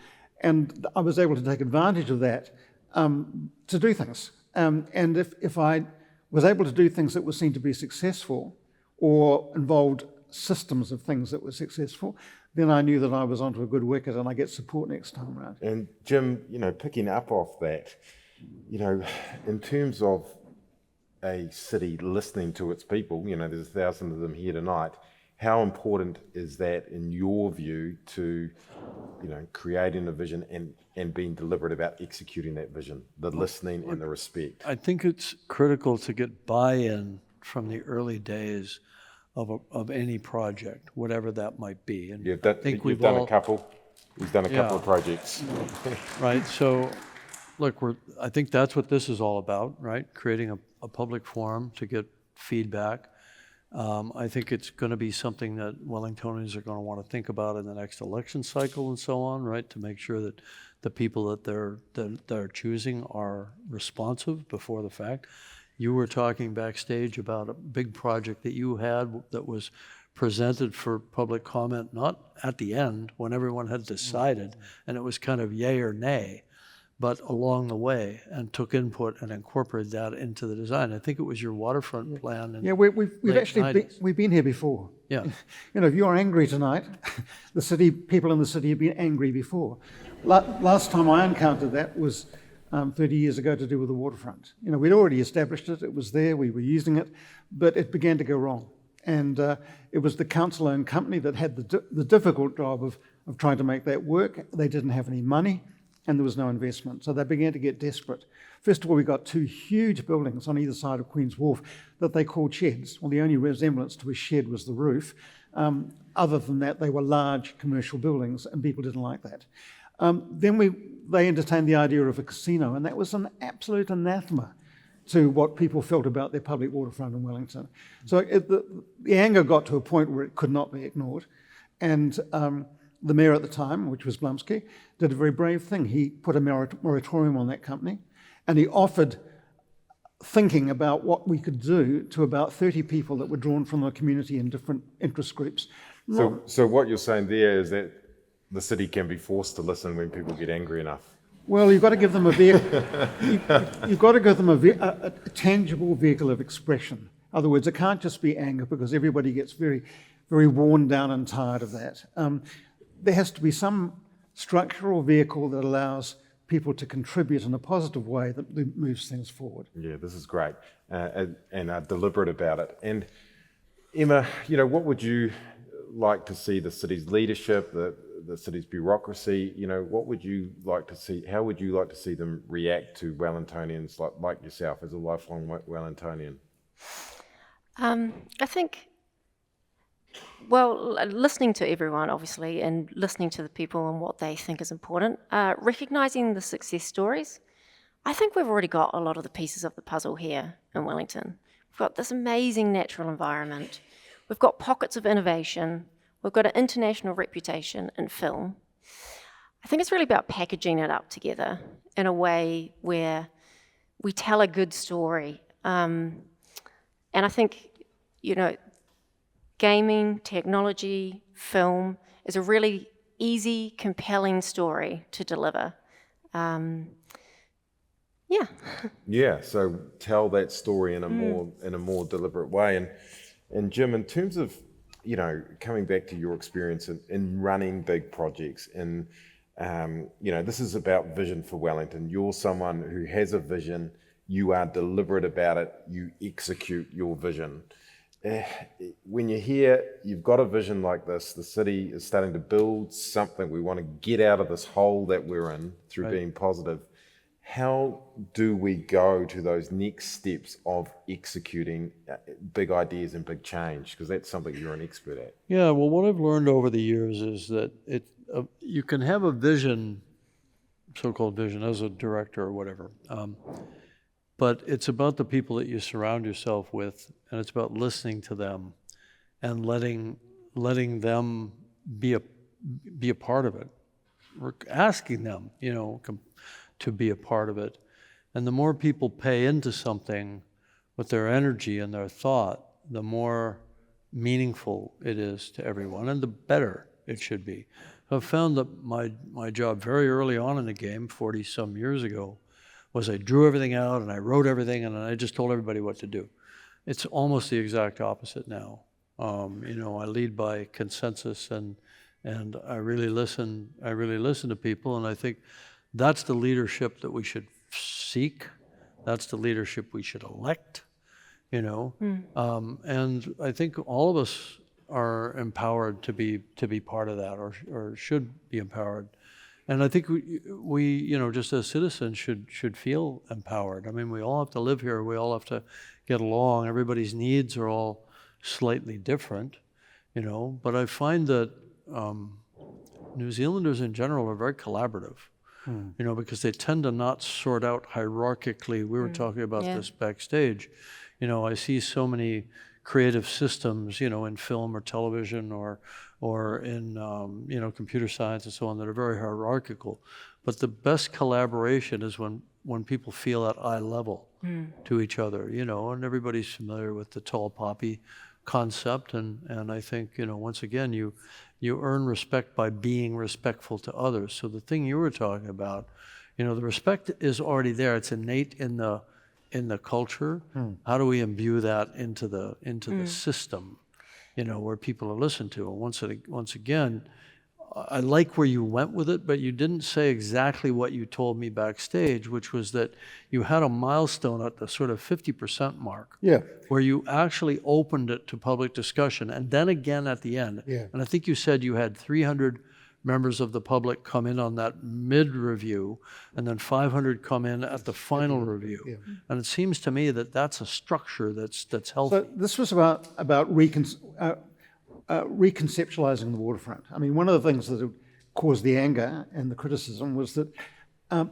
and I was able to take advantage of that to do things. And if I was able to do things that were seen to be successful or involved systems of things that were successful, then I knew that I was onto a good wicket and I get support next time around. And Jim, picking up off that, in terms of a city listening to its people, there's 1,000 of them here tonight, how important is that in your view to, creating a vision and being deliberate about executing that vision, the listening and the respect? I think it's critical to get buy-in from the early days of any project, whatever that might be. And You've done a couple. He's done a couple of projects. Right. So, look, I think that's what this is all about, right? Creating a public forum to get feedback. I think it's going to be something that Wellingtonians are going to want to think about in the next election cycle and so on, right? To make sure that the people that they're choosing are responsive before the fact. You were talking backstage about a big project that you had that was presented for public comment, not at the end when everyone had decided, and it was kind of yay or nay, but along the way, and took input and incorporated that into the design. I think it was your waterfront plan. We've actually we've been here before. Yeah. If you're angry tonight, people in the city have been angry before. Last time I encountered that was 30 years ago to do with the waterfront. We'd already established it, it was there, we were using it, but it began to go wrong. And it was the council-owned company that had the difficult job of trying to make that work. They didn't have any money and there was no investment. So they began to get desperate. First of all, we got two huge buildings on either side of Queen's Wharf that they called sheds. Well, the only resemblance to a shed was the roof. Other than that, they were large commercial buildings and people didn't like that. Then they entertained the idea of a casino, and that was an absolute anathema to what people felt about their public waterfront in Wellington. So the anger got to a point where it could not be ignored. And the mayor at the time, which was Blumsky, did a very brave thing. He put a moratorium on that company, and he offered thinking about what we could do to about 30 people that were drawn from the community in different interest groups. So what you're saying there is that the city can be forced to listen when people get angry enough. Well, you've got to give them a vehicle. You've got to give them a tangible vehicle of expression. In other words, it can't just be anger because everybody gets very, very worn down and tired of that. There has to be some structural vehicle that allows people to contribute in a positive way that moves things forward. Yeah, this is great, and are deliberate about it. And Emma, what would you like to see the city's leadership, the city's bureaucracy, what would you like to see, how would you like to see them react to Wellingtonians like yourself as a lifelong Wellingtonian? I think Well, listening to everyone, obviously, and listening to the people and what they think is important. Recognising the success stories. I think we've already got a lot of the pieces of the puzzle here in Wellington. We've got this amazing natural environment. We've got pockets of innovation. We've got an international reputation in film. I think it's really about packaging it up together in a way where we tell a good story. And I think, gaming, technology, film is a really easy, compelling story to deliver. Yeah, so tell that story in a more deliberate way. And Jim, in terms of, coming back to your experience in running big projects, and this is about vision for Wellington. You're someone who has a vision, you are deliberate about it, you execute your vision. When you're here, you've got a vision like this, the city is starting to build something, we want to get out of this hole that we're in through being positive. How do we go to those next steps of executing big ideas and big change? Because that's something you're an expert at. Yeah, well, what I've learned over the years is that you can have a vision, so-called vision, as a director or whatever, but it's about the people that you surround yourself with, and it's about listening to them and letting them be a part of it. We're asking them, to be a part of it. And the more people pay into something with their energy and their thought, the more meaningful it is to everyone, and the better it should be. I've found that my job very early on in the game, 40-some years ago, was I drew everything out and I wrote everything and I just told everybody what to do. It's almost the exact opposite now. I lead by consensus and I really listen to people, and I think that's the leadership that we should seek. That's the leadership we should elect, and I think all of us are empowered to be part of that, or should be empowered. And I think we just as citizens should feel empowered. I mean, we all have to live here. We all have to get along. Everybody's needs are all slightly different, but I find that New Zealanders in general are very collaborative. Because they tend to not sort out hierarchically. We were talking about this backstage. I see so many creative systems, in film or television or in, computer science and so on, that are very hierarchical. But the best collaboration is when people feel at eye level to each other, and everybody's familiar with the tall poppy concept. And I think, once again, you earn respect by being respectful to others. So the thing you were talking about, the respect is already there. It's innate in the culture. How do we imbue that into the system, where people are listened to? And once again, I like where you went with it, but you didn't say exactly what you told me backstage, which was that you had a milestone at the sort of 50% mark, where you actually opened it to public discussion, and then again at the end. And I think you said you had 300 members of the public come in on that mid-review, and then 500 come in at the final review. And it seems to me that that's a structure that's healthy. So this was about reconceptualizing the waterfront. I mean, one of the things that caused the anger and the criticism was that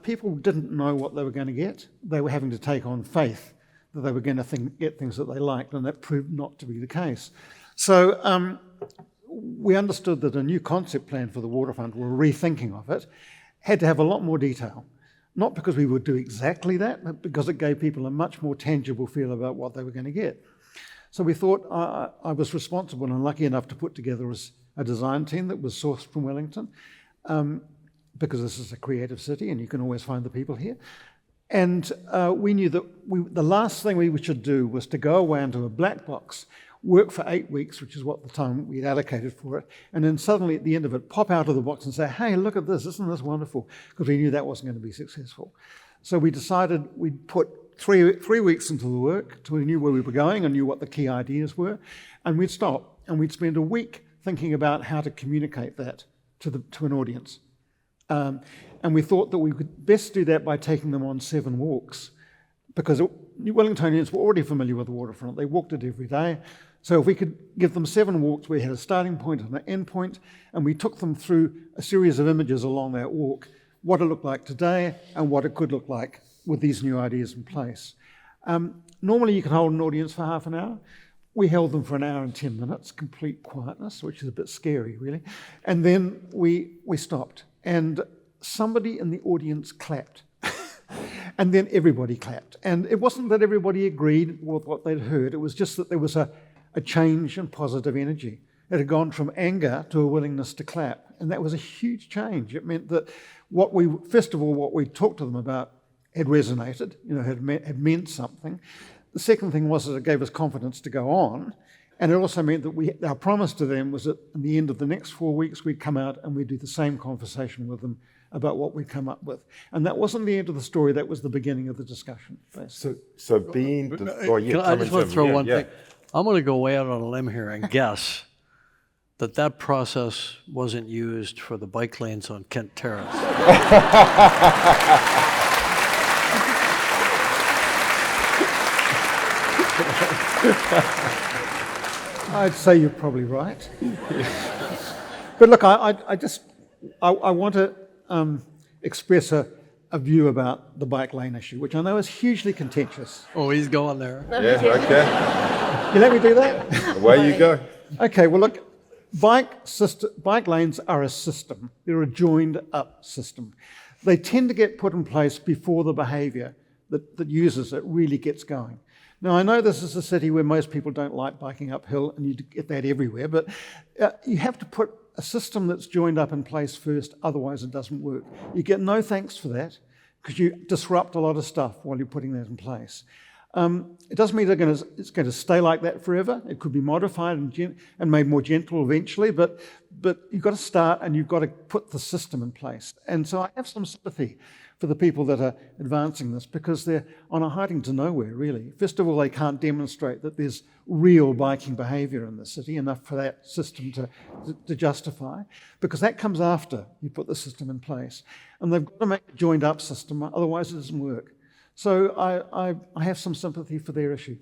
people didn't know what they were going to get. They were having to take on faith that they were going to get things that they liked, and that proved not to be the case. So we understood that a new concept plan for the waterfront, or rethinking of it, had to have a lot more detail. Not because we would do exactly that, but because it gave people a much more tangible feel about what they were going to get. So we thought I was responsible and lucky enough to put together a design team that was sourced from Wellington, because this is a creative city and you can always find the people here. And we knew that the last thing we should do was to go away into a black box, work for 8 weeks, which is what the time we'd allocated for it, and then suddenly at the end of it, pop out of the box and say, hey, look at this, isn't this wonderful? Because we knew that wasn't going to be successful. So we decided we'd put 3 weeks into the work till we knew where we were going and knew what the key ideas were, and we'd stop and we'd spend a week thinking about how to communicate that to an audience. And we thought that we could best do that by taking them on 7 walks, because Wellingtonians were already familiar with the waterfront. They walked it every day. So if we could give them 7 walks, we had a starting point and an end point, and we took them through a series of images along that walk, what it looked like today and what it could look like with these new ideas in place. Normally you can hold an audience for half an hour. We held them for an hour and 10 minutes, complete quietness, which is a bit scary really. And then we stopped, and somebody in the audience clapped. And then everybody clapped. And it wasn't that everybody agreed with what they'd heard, it was just that there was a change in positive energy. It had gone from anger to a willingness to clap. And that was a huge change. It meant that what we talked to them about had resonated, had meant something. The second thing was that it gave us confidence to go on. And it also meant that our promise to them was that in the end of the next 4 weeks, we'd come out and we'd do the same conversation with them about what we'd come up with. And that wasn't the end of the story, that was the beginning of the discussion. So being... I just want to throw one thing. I'm going to go way out on a limb here and guess that process wasn't used for the bike lanes on Kent Terrace. I'd say you're probably right. But look, I want to express a view about the bike lane issue, which I know is hugely contentious. Oh, he's going there. Yeah, okay. You let me do that? Away you go. Okay, well look, bike lanes are a system. They're a joined up system. They tend to get put in place before the behaviour that uses it really gets going. Now, I know this is a city where most people don't like biking uphill, and you get that everywhere, but you have to put a system that's joined up in place first, otherwise it doesn't work. You get no thanks for that, because you disrupt a lot of stuff while you're putting that in place. It doesn't mean it's going to stay like that forever. It could be modified and made more gentle eventually, but you've got to start and you've got to put the system in place. And so I have some sympathy for the people that are advancing this, because they're on a hiding to nowhere, really. First of all, they can't demonstrate that there's real biking behaviour in the city, enough for that system to justify, because that comes after you put the system in place. And they've got to make a joined up system, otherwise it doesn't work. So I have some sympathy for their issue.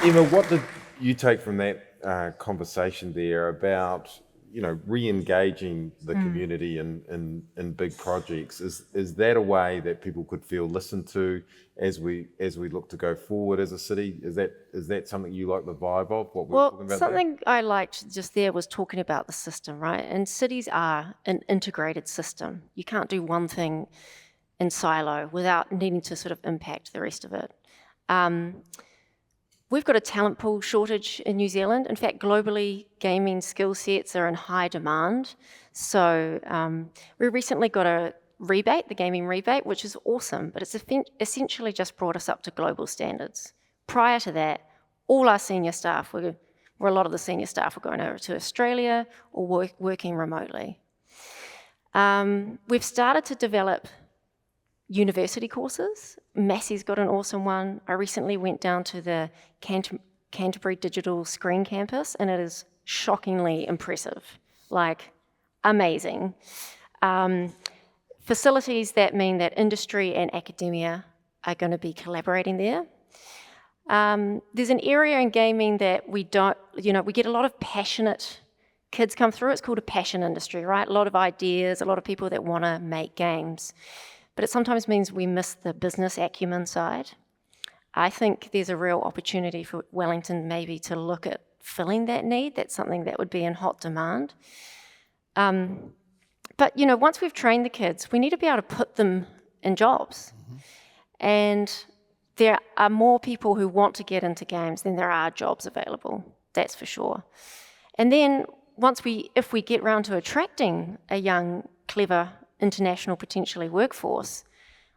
Emma, what did you take from that conversation there about, re-engaging the community in big projects? Is that a way that people could feel listened to as we look to go forward as a city? Is that something you like the vibe of, what we're talking about something there? I liked just there was talking about the system, right? And cities are an integrated system. You can't do one thing in silo without needing to sort of impact the rest of it. We've got a talent pool shortage in New Zealand. In fact, globally, gaming skill sets are in high demand. So we recently got a rebate, the gaming rebate, which is awesome, but it's essentially just brought us up to global standards. Prior to that, all our senior staff a lot of the senior staff were going over to Australia or working remotely. We've started to develop university courses. Massey's got an awesome one. I recently went down to the Canterbury Digital Screen Campus, and it is shockingly impressive, like amazing. Facilities that mean that industry and academia are going to be collaborating there. There's an area in gaming that we get a lot of passionate kids come through. It's called a passion industry, right? A lot of ideas, a lot of people that want to make games. But it sometimes means we miss the business acumen side. I think there's a real opportunity for Wellington maybe to look at filling that need. That's something that would be in hot demand. But, once we've trained the kids, we need to be able to put them in jobs. Mm-hmm. And there are more people who want to get into games than there are jobs available. That's for sure. And then if we get round to attracting a young, clever, international potentially workforce,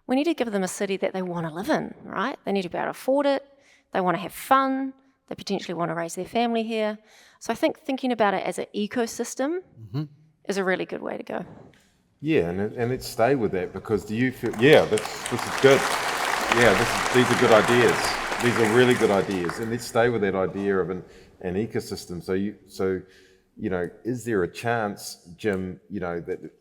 we need to give them a city that they want to live in, right? They need to be able to afford it, they want to have fun, they potentially want to raise their family here. So I think thinking about it as an ecosystem is a really good way to go. Yeah, and let's stay with that, because do you feel, this is good. Yeah, these are good ideas. These are really good ideas, and let's stay with that idea of an ecosystem. So is there a chance, Jim, that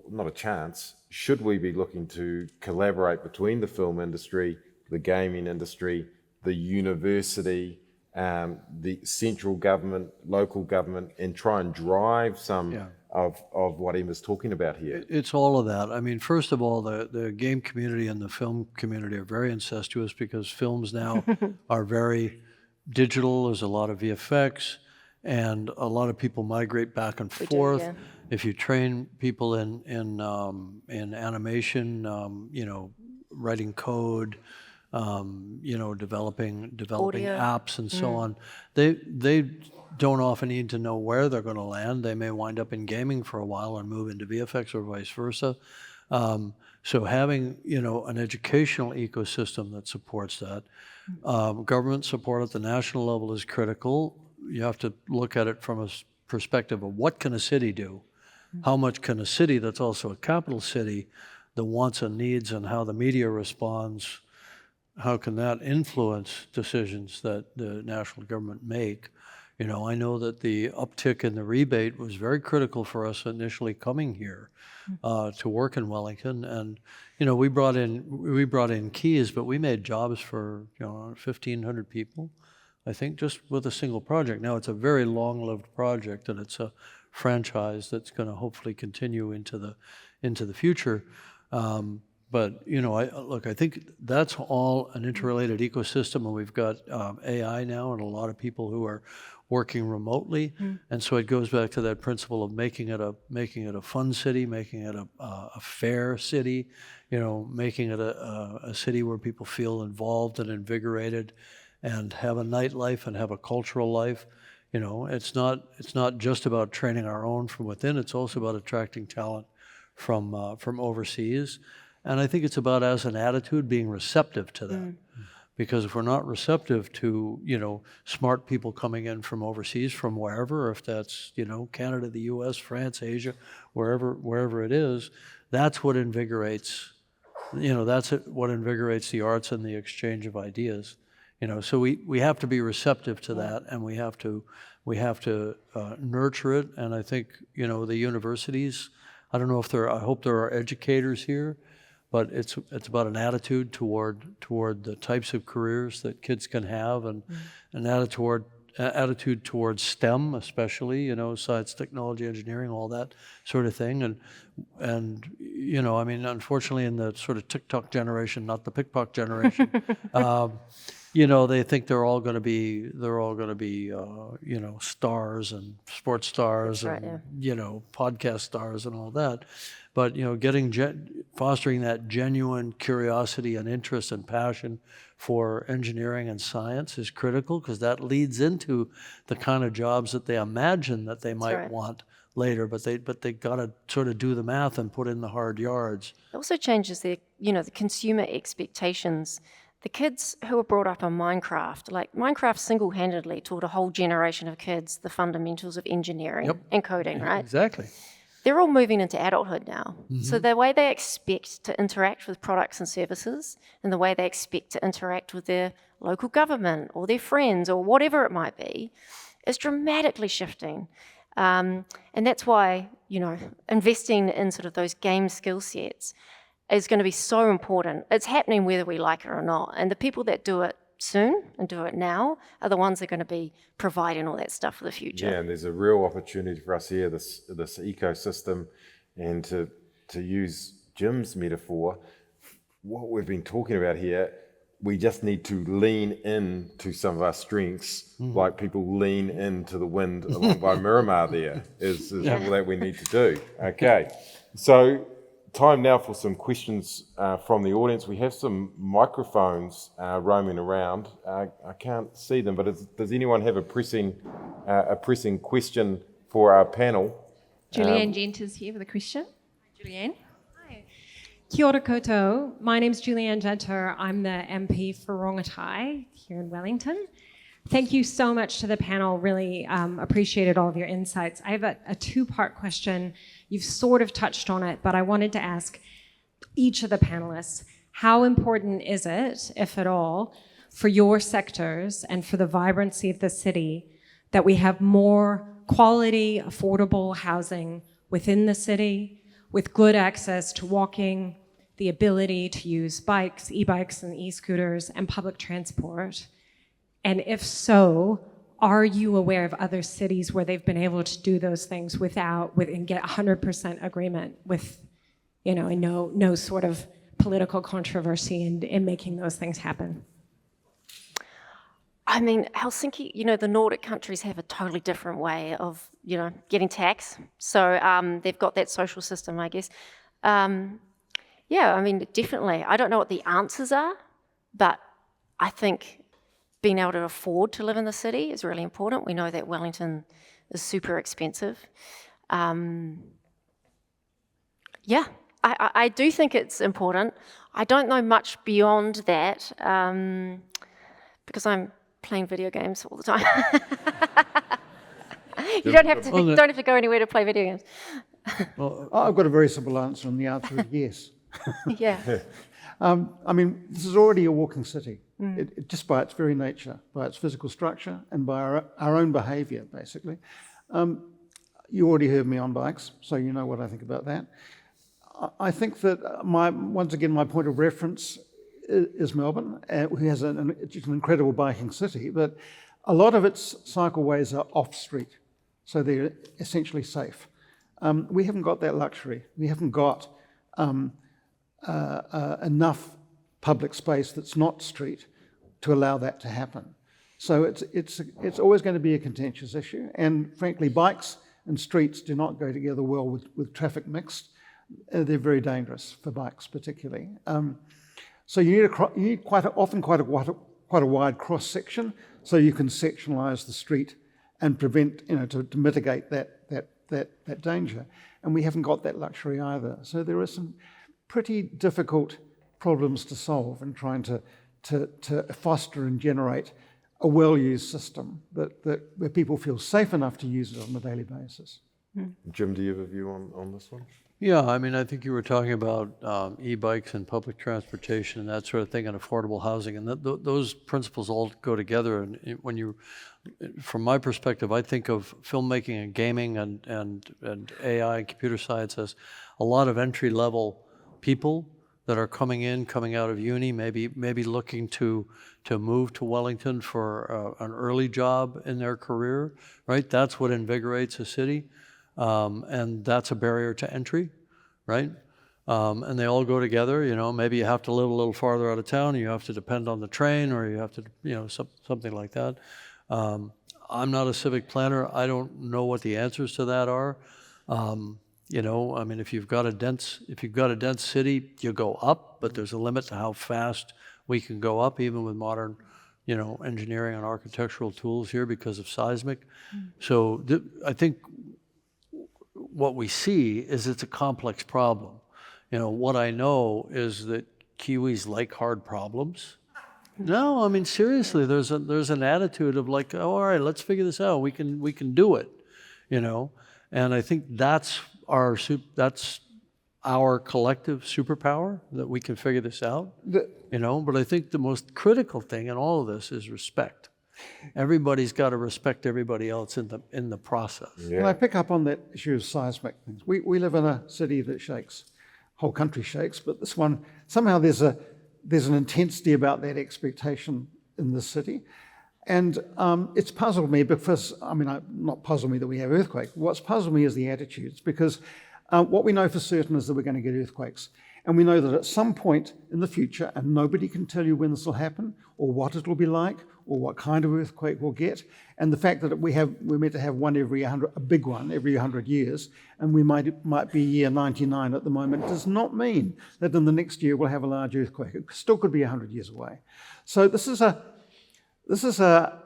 not a chance, should we be looking to collaborate between the film industry, the gaming industry, the university, the central government, local government, and try and drive some of what Emma's talking about here? It's all of that. I mean, first of all, the game community and the film community are very incestuous because films now are very digital. There's a lot of VFX, and a lot of people migrate back and forth. yeah. If you train people in animation, writing code, developing Audio. apps and so on, they don't often need to know where they're going to land. They may wind up in gaming for a while and move into VFX or vice versa. So having an educational ecosystem that supports that, government support at the national level is critical. You have to look at it from a perspective of what can a city do? How much can a city that's also a capital city, the wants and needs and how the media responds, how can that influence decisions that the national government make? I know that the uptick in the rebate was very critical for us initially coming here to work in Wellington, and we brought in keys, but we made jobs for 1,500 people, I think, just with a single project. Now it's a very long-lived project, and it's a franchise that's going to hopefully continue into the future. But I think that's all an interrelated ecosystem, and we've got AI now, and a lot of people who are working remotely, and so it goes back to that principle of making it a fun city, making it a fair city, making it a city where people feel involved and invigorated, and have a nightlife and have a cultural life. It's not just about training our own from within. It's also about attracting talent from overseas. And I think it's about, as an attitude, being receptive to that. Because if we're not receptive to, smart people coming in from overseas, from wherever, if that's, Canada, the US, France, Asia, wherever it is, that's what invigorates, what invigorates the arts and the exchange of ideas. So we have to be receptive to that, and we have to nurture it. And I think, the universities, I don't know if I hope there are educators here, but it's about an attitude toward the types of careers that kids can have, and an attitude towards STEM, especially, science, technology, engineering, all that sort of thing. And unfortunately, in the sort of TikTok generation, not the pickpocket generation, they think they're all going to be stars and sports stars, That's and right, podcast stars and all that. But fostering that genuine curiosity and interest and passion for engineering and science is critical, because that leads into the kind of jobs that they imagine that they might want later. But they got to sort of do the math and put in the hard yards. It also changes the consumer expectations. The kids who were brought up on Minecraft single-handedly taught a whole generation of kids the fundamentals of engineering and coding, right? Exactly. They're all moving into adulthood now. So the way they expect to interact with products and services, and the way they expect to interact with their local government or their friends or whatever it might be, is dramatically shifting. And that's why, investing in sort of those game skill sets is going to be so important. It's happening whether we like it or not. And the people that do it soon and do it now are the ones that are going to be providing all that stuff for the future. Yeah, and there's a real opportunity for us here, this ecosystem, and to use Jim's metaphor, what we've been talking about here, we just need to lean in to some of our strengths, like people lean into the wind along by Miramar there, is all that we need to do. Okay, so time now for some questions from the audience. We have some microphones roaming around. I can't see them, but does anyone have a pressing question for our panel? Julianne Gent is here with a question. Hi, Julianne. Hi. Kia ora koutou. My name's Julianne Genter. I'm the MP for Rongotai here in Wellington. Thank you so much to the panel. Really appreciated all of your insights. I have a two-part question. You've sort of touched on it, but I wanted to ask each of the panelists, how important is it, if at all, for your sectors and for the vibrancy of the city that we have more quality, affordable housing within the city, with good access to walking, the ability to use bikes, e-bikes and e-scooters, and public transport? And if so, are you aware of other cities where they've been able to do those things and get 100% agreement with, and no sort of political controversy in making those things happen? I mean, Helsinki, the Nordic countries have a totally different way of, getting tax. So they've got that social system, I guess. Yeah, I mean, definitely. I don't know what the answers are, but I think being able to afford to live in the city is really important. We know that Wellington is super expensive. Yeah, I do think it's important. I don't know much beyond that because I'm playing video games all the time. You don't have to go anywhere to play video games. Well, I've got a very simple answer, and the answer is yes. Yeah. I mean, this is already a walking city, just by its very nature, by its physical structure, and by our own behaviour, basically. You already heard me on bikes, so you know what I think about that. I think that once again, my point of reference is Melbourne, who has an incredible biking city, but a lot of its cycleways are off-street, so they're essentially safe. We haven't got that luxury. We haven't got enough public space that's not street to allow that to happen. So it's always going to be a contentious issue, and frankly, bikes and streets do not go together well with traffic mixed. They're very dangerous for bikes, particularly. So you need quite a wide cross section, so you can sectionalise the street and prevent, to mitigate that danger. And we haven't got that luxury either. So there are some pretty difficult problems to solve in trying to foster and generate a well-used system where people feel safe enough to use it on a daily basis. Jim, do you have a view on this one? Yeah, I mean, I think you were talking about e-bikes and public transportation and that sort of thing, and affordable housing, and those principles all go together. And from my perspective, I think of filmmaking and gaming and AI and computer science as a lot of entry-level people that are coming out of uni, maybe looking to move to Wellington for an early job in their career, right? That's what invigorates a city. And that's a barrier to entry, right? And they all go together. Maybe you have to live a little farther out of town, and you have to depend on the train, or you have to, something like that. I'm not a civic planner. I don't know what the answers to that are. I mean, if you've got a dense city, you go up, but there's a limit to how fast we can go up, even with modern, engineering and architectural tools here because of seismic. So I think what we see is it's a complex problem. What I know is that Kiwis like hard problems. No, I mean, seriously, there's an attitude of like, oh, all right, let's figure this out. We can do it, And I think that's our collective superpower, that we can figure this out. But I think the most critical thing in all of this is respect. Everybody's got to respect everybody else in the process. Yeah. Can I pick up on that issue of seismic things? We live in a city that shakes, whole country shakes, but this one, somehow there's an intensity about that expectation in this city. And it's puzzled me because, not puzzled me that we have earthquakes. What's puzzled me is the attitudes, because what we know for certain is that we're going to get earthquakes. And we know that at some point in the future, and nobody can tell you when this will happen, or what it will be like, or what kind of earthquake we'll get. And the fact that we're meant to have one every 100, a big one every 100 years, and we might be year 99 at the moment, does not mean that in the next year we'll have a large earthquake. It still could be 100 years away. So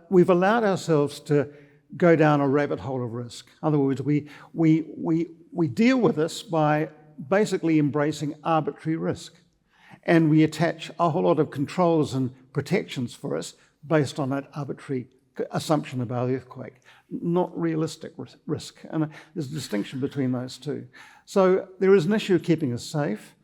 we've allowed ourselves to go down a rabbit hole of risk. In other words, we deal with this by basically embracing arbitrary risk. And we attach a whole lot of controls and protections for us based on that arbitrary assumption about earthquake, not realistic risk. And there's a distinction between those two. So there is an issue of keeping us safe.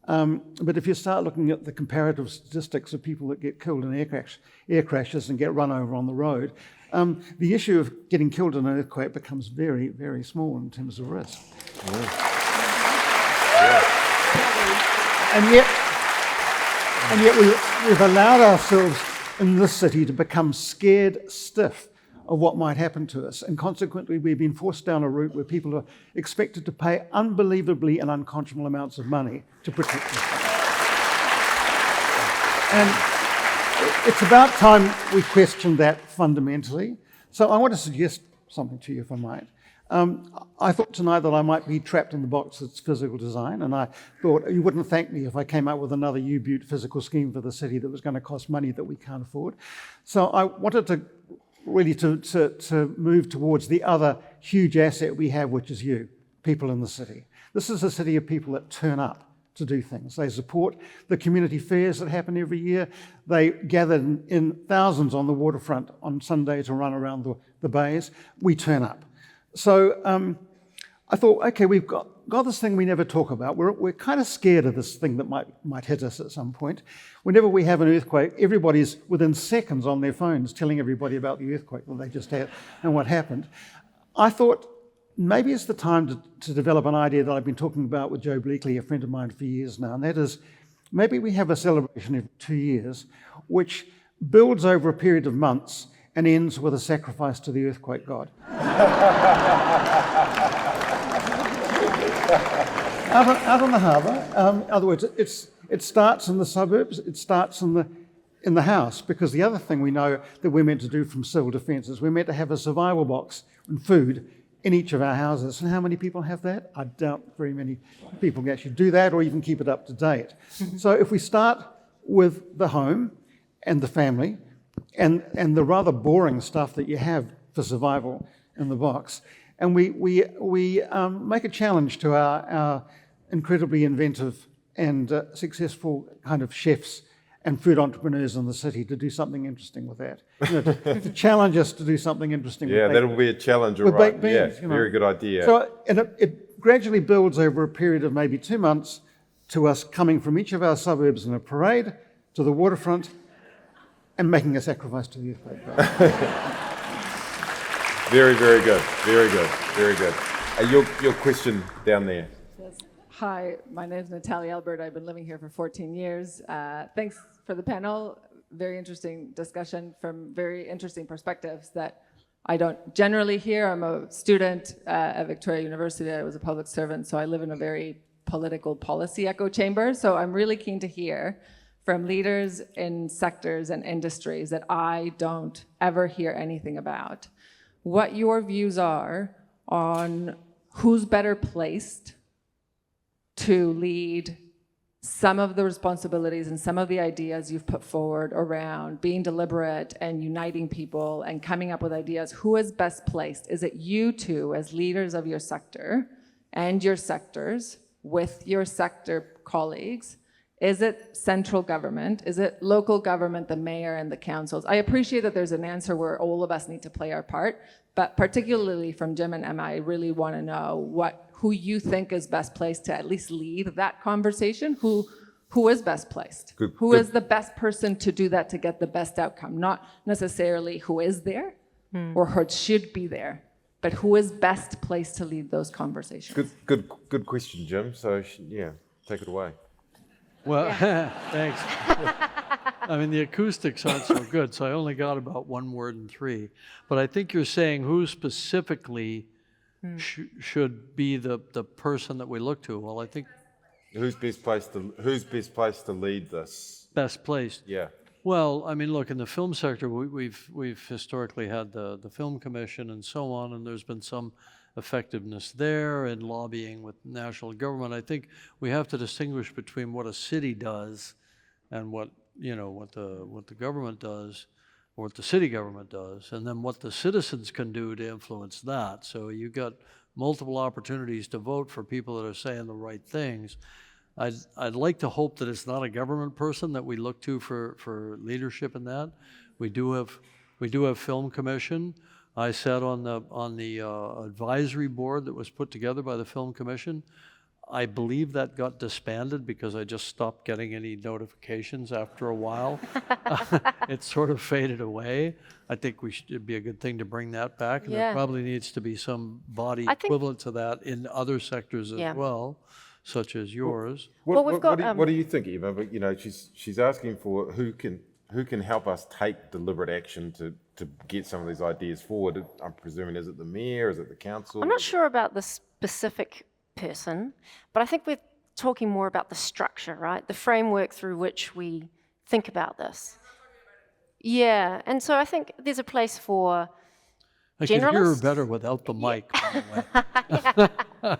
But if you start looking at the comparative statistics of people that get killed in air crashes and get run over on the road, the issue of getting killed in an earthquake becomes very, very small in terms of risk. Yeah. and yet we've allowed ourselves in this city to become scared stiff of what might happen to us. And consequently, we've been forced down a route where people are expected to pay unbelievably and unconscionable amounts of money to protect us. And it's about time we question that fundamentally. So I want to suggest something to you, if I might. I thought tonight that I might be trapped in the box that's physical design, and I thought you wouldn't thank me if I came up with another U-Butte physical scheme for the city that was going to cost money that we can't afford. So I wanted to really to move towards the other huge asset we have, which is you, people in the city. This is a city of people that turn up to do things. They support the community fairs that happen every year. They gather in thousands on the waterfront on Sunday to run around the bays. We turn up. So I thought, okay, we've got this thing we never talk about. We're kind of scared of this thing that might hit us at some point. Whenever we have an earthquake, everybody's within seconds on their phones telling everybody about the earthquake that they just had and what happened. I thought maybe it's the time to develop an idea that I've been talking about with Joe Bleakley, a friend of mine, for years now, and that is maybe we have a celebration every 2 years which builds over a period of months and ends with a sacrifice to the earthquake god. out on the harbour. In other words, it starts in the suburbs, it starts in the house, because the other thing we know that we're meant to do from civil defence is we're meant to have a survival box and food in each of our houses. And how many people have that? I doubt very many people can actually do that or even keep it up to date. So if we start with the home and the family and the rather boring stuff that you have for survival in the box, and we make a challenge to our incredibly inventive and successful kind of chefs and food entrepreneurs in the city to do something interesting with that. You know, to challenge us to do something interesting with Yeah, baked, that'll be a challenge, all with right. baked beans. Yeah, You know. very good idea. So and it gradually builds over a period of maybe 2 months to us coming from each of our suburbs in a parade to the waterfront and making a sacrifice to the earthquake god. Very, very good. Very good. Very good. Your question down there. Hi, my name is Natalie Albert. I've been living here for 14 years. Thanks for the panel. Very interesting discussion from very interesting perspectives that I don't generally hear. I'm a student at Victoria University. I was a public servant, so I live in a very political policy echo chamber. So I'm really keen to hear from leaders in sectors and industries that I don't ever hear anything about, what your views are on who's better placed to lead some of the responsibilities and some of the ideas you've put forward around being deliberate and uniting people and coming up with ideas. Who is best placed? Is it you two as leaders of your sector and your sectors with your sector colleagues? Is it central government? Is it local government, the mayor and the councils? I appreciate that there's an answer where all of us need to play our part, but particularly from Jim and Emma, I really want to know who you think is best placed to at least lead that conversation. Who is best placed? Who is the best person to do that to get the best outcome? Not necessarily who is there or who should be there, but who is best placed to lead those conversations? Good question, Jim. So yeah, take it away. Well, thanks. I mean, the acoustics aren't so good, so I only got about 1 word in 3. But I think you're saying who specifically should be the person that we look to. Well, I think Who's best placed to lead this? best placed. Yeah. Well, I mean, look, in the film sector, we've historically had the Film Commission and so on, and there's been some effectiveness there in lobbying with national government. I think we have to distinguish between what a city does and what the government does, or what the city government does, and then what the citizens can do to influence that. So you've got multiple opportunities to vote for people that are saying the right things. I'd like to hope that it's not a government person that we look to for leadership in that. We do have Film Commission. I sat on the advisory board that was put together by the Film Commission. I believe that got disbanded because I just stopped getting any notifications after a while. It sort of faded away. I think it'd be a good thing to bring that back. And there probably needs to be some body equivalent to that in other sectors as well. such as yours. Well, we've got, what do you think, Eva? But you know, she's asking for who can help us take deliberate action to get some of these ideas forward. I'm presuming, is it the mayor? Is it the council? I'm not sure about the specific person, but I think we're talking more about the structure, right? The framework through which we think about this. Yeah, and so I think there's a place for I could hear her generalists. better without the mic, by the way.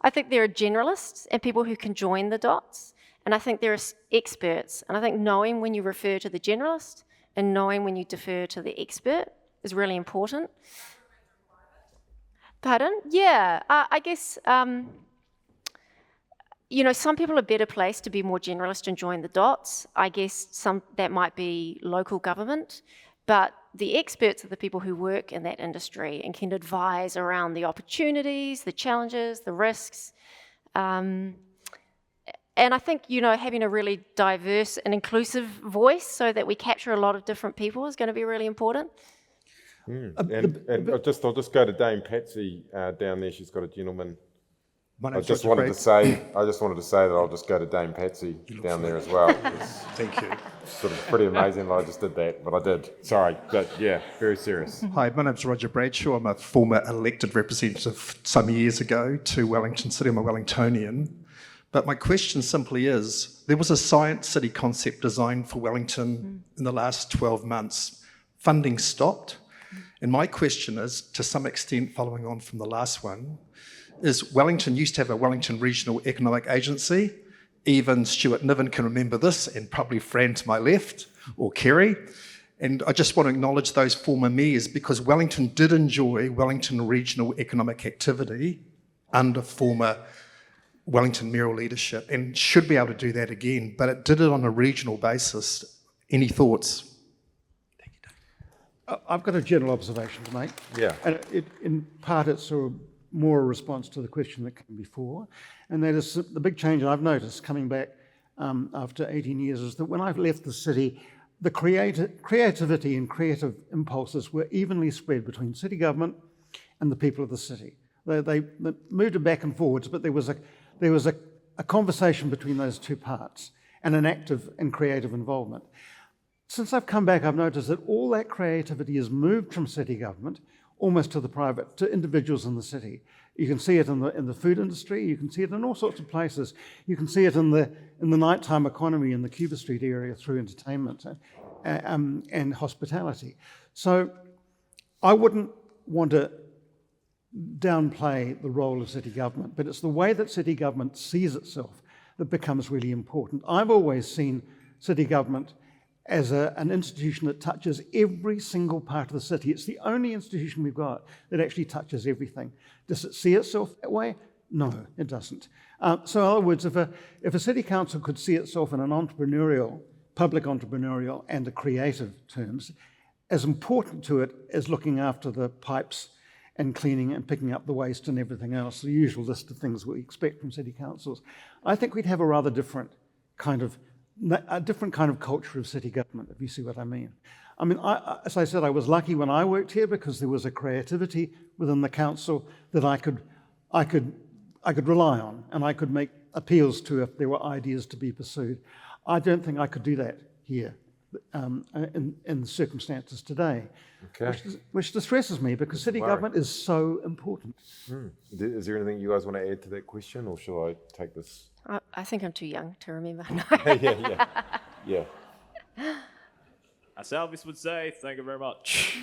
I think there are generalists and people who can join the dots, and I think there are experts. And I think knowing when you refer to the generalist and knowing when you defer to the expert is really important. Pardon? Yeah, I guess, you know, some people are better placed to be more generalist and join the dots. I guess that might be local government, but the experts are the people who work in that industry and can advise around the opportunities, the challenges, the risks. And I think, you know, having a really diverse and inclusive voice so that we capture a lot of different people is going to be really important. And I'll just go to Dame Patsy down there. She's got a gentleman. My I name's just Roger wanted Bragg. to say that I'll just go to Dame Patsy down there as well. It's Thank you. sort of pretty amazing that I just did that, but I did. Sorry, but yeah, very serious. Hi, my name's Roger Bradshaw. I'm a former elected representative some years ago to Wellington City. I'm a Wellingtonian. But my question simply is, there was a science city concept designed for Wellington in the last 12 months. Funding stopped. And my question is, to some extent, following on from the last one, is Wellington used to have a Wellington Regional Economic Agency. Even Stuart Niven can remember this, and probably Fran to my left, or Kerry. And I just want to acknowledge those former mayors, because Wellington did enjoy Wellington Regional Economic Activity under former Wellington mayoral leadership, and should be able to do that again, but it did it on a regional basis. Any thoughts? I've got a general observation to make. Yeah. And in part, it's more a response to the question that came before. And that is the big change I've noticed coming back after 18 years is that when I've left the city, the creativity and creative impulses were evenly spread between city government and the people of the city. They moved back and forwards, but there was a conversation between those two parts and an active and creative involvement. Since I've come back, I've noticed that all that creativity has moved from city government almost to the private, to individuals in the city. You can see it in the food industry. You can see it in all sorts of places. You can see it in the nighttime economy in the Cuba Street area through entertainment and hospitality. So I wouldn't want to downplay the role of city government, but it's the way that city government sees itself that becomes really important. I've always seen city government as an institution that touches every single part of the city. It's the only institution we've got that actually touches everything. Does it see itself that way? No, it doesn't. So in other words, if a city council could see itself in an entrepreneurial, public entrepreneurial and a creative terms, as important to it as looking after the pipes and cleaning and picking up the waste and everything else, the usual list of things we expect from city councils, I think we'd have a rather different kind of culture of city government, if you see what I mean. I mean, as I said, I was lucky when I worked here because there was a creativity within the council that I could rely on, and I could make appeals to if there were ideas to be pursued. I don't think I could do that here in the circumstances today, which distresses me because city government is so important. Is there anything you guys want to add to that question, or shall I take this? I think I'm too young to remember. Yeah. As Elvis would say, thank you very much.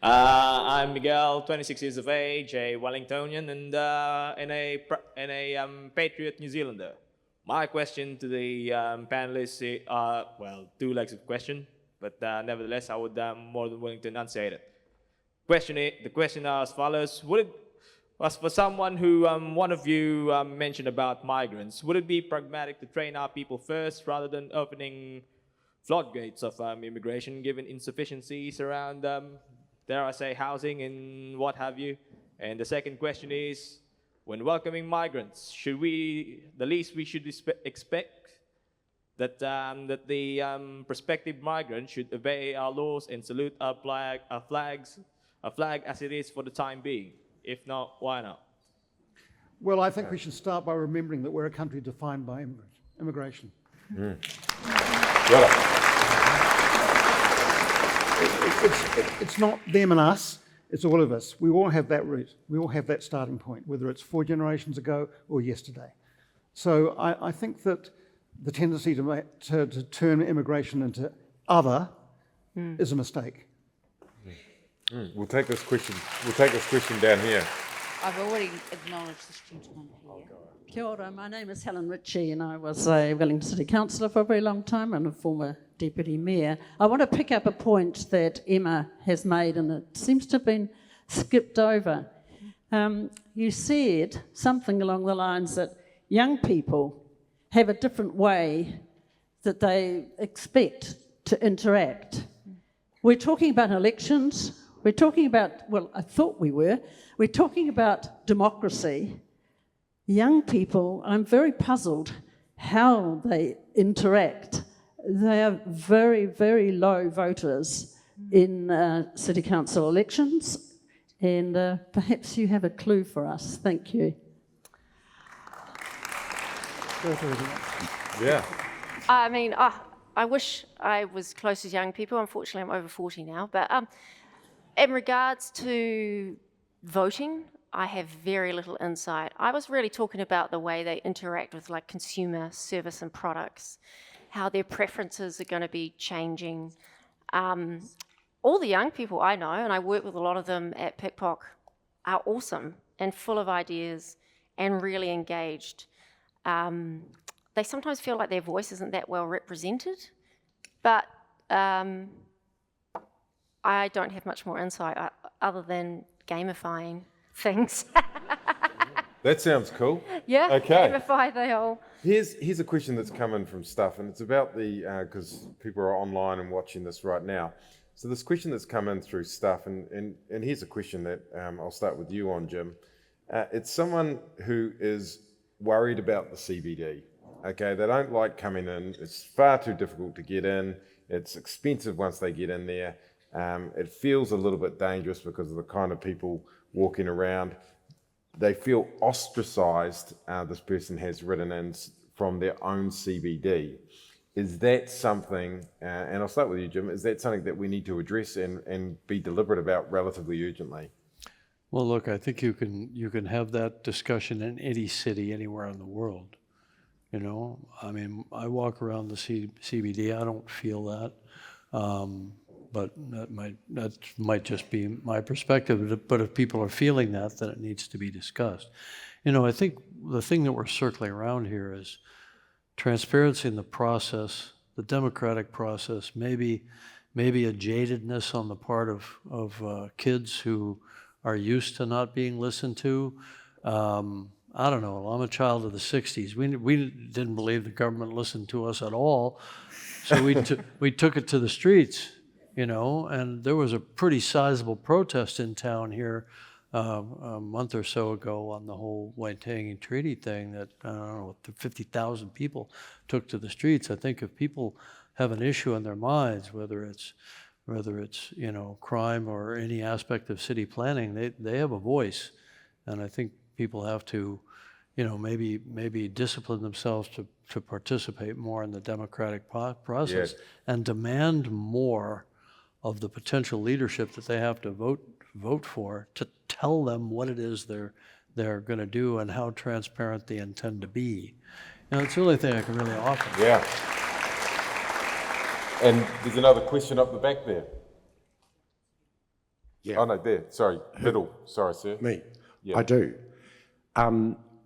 I'm Miguel, 26 years of age, a Wellingtonian and a patriot New Zealander. My question to the panelists are, two legs of question, but nevertheless, I would more than willing to enunciate it. The question are as follows: was for someone who one of you mentioned about migrants, would it be pragmatic to train our people first rather than opening floodgates of immigration, given insufficiencies around, dare I say, housing and what have you? And the second question is, when welcoming migrants, the least we should expect that the prospective migrant should obey our laws and salute our flag as it is for the time being? If not, why not? Well, I think we should start by remembering that we're a country defined by immigration. Got it. It's not them and us, it's all of us. We all have that root. We all have that starting point, whether it's 4 generations ago or yesterday. So I think that the tendency to turn immigration into other is a mistake. We'll take this question. We'll take this question down here. I've already acknowledged this gentleman here. Kia ora, my name is Helen Ritchie and I was a Wellington City Councillor for a very long time and a former Deputy Mayor. I want to pick up a point that Emma has made and it seems to have been skipped over. You said something along the lines that young people have a different way that they expect to interact. We're talking about elections, we're talking about, well, I thought we were, we're talking about democracy. Young people, I'm very puzzled how they interact. They are very, very low voters in city council elections, and perhaps you have a clue for us. Thank you. Yeah. I mean, I wish I was close as young people. Unfortunately, I'm over 40 now. But in regards to voting, I have very little insight. I was really talking about the way they interact with like consumer service and products, how their preferences are going to be changing. All the young people I know, and I work with a lot of them at PICPOC, are awesome and full of ideas and really engaged. They sometimes feel like their voice isn't that well represented, but I don't have much more insight other than gamifying things. That sounds cool. Yeah, Okay. gamify the whole. Here's a question that's come in from stuff, and it's about the because people are online and watching this right now. So this question that's come in through stuff, and here's a question that I'll start with you on, Jim. It's someone who is worried about the CBD. Okay, they don't like coming in. It's far too difficult to get in. It's expensive once they get in there. It feels a little bit dangerous because of the kind of people walking around. They feel ostracized, this person has written in, from their own CBD. Is that something, and I'll start with you, Jim, is that something that we need to address and be deliberate about relatively urgently? Well, look, I think you can have that discussion in any city anywhere in the world. You know, I mean, I walk around the CBD, I don't feel that. But that might just be my perspective. But if people are feeling that, then it needs to be discussed. You know, I think the thing that we're circling around here is transparency in the process, the democratic process, maybe a jadedness on the part of kids who are used to not being listened to. I don't know, I'm a child of the 60s. We didn't believe the government listened to us at all, so we took it to the streets, you know, and there was a pretty sizable protest in town here a month or so ago on the whole Waitangi Treaty thing that, I don't know, 50,000 people took to the streets. I think if people have an issue in their minds, whether it's you know, crime or any aspect of city planning, they have a voice, and I think people have to, you know, maybe discipline themselves to participate more in the democratic process and demand more of the potential leadership that they have to vote for, to tell them what it is they're going to do and how transparent they intend to be. You know, it's the only thing I can really offer. Yeah. And there's another question up the back there. Yeah. Oh no, there. Sorry, middle. Sorry, sir. Me. Yeah. I do.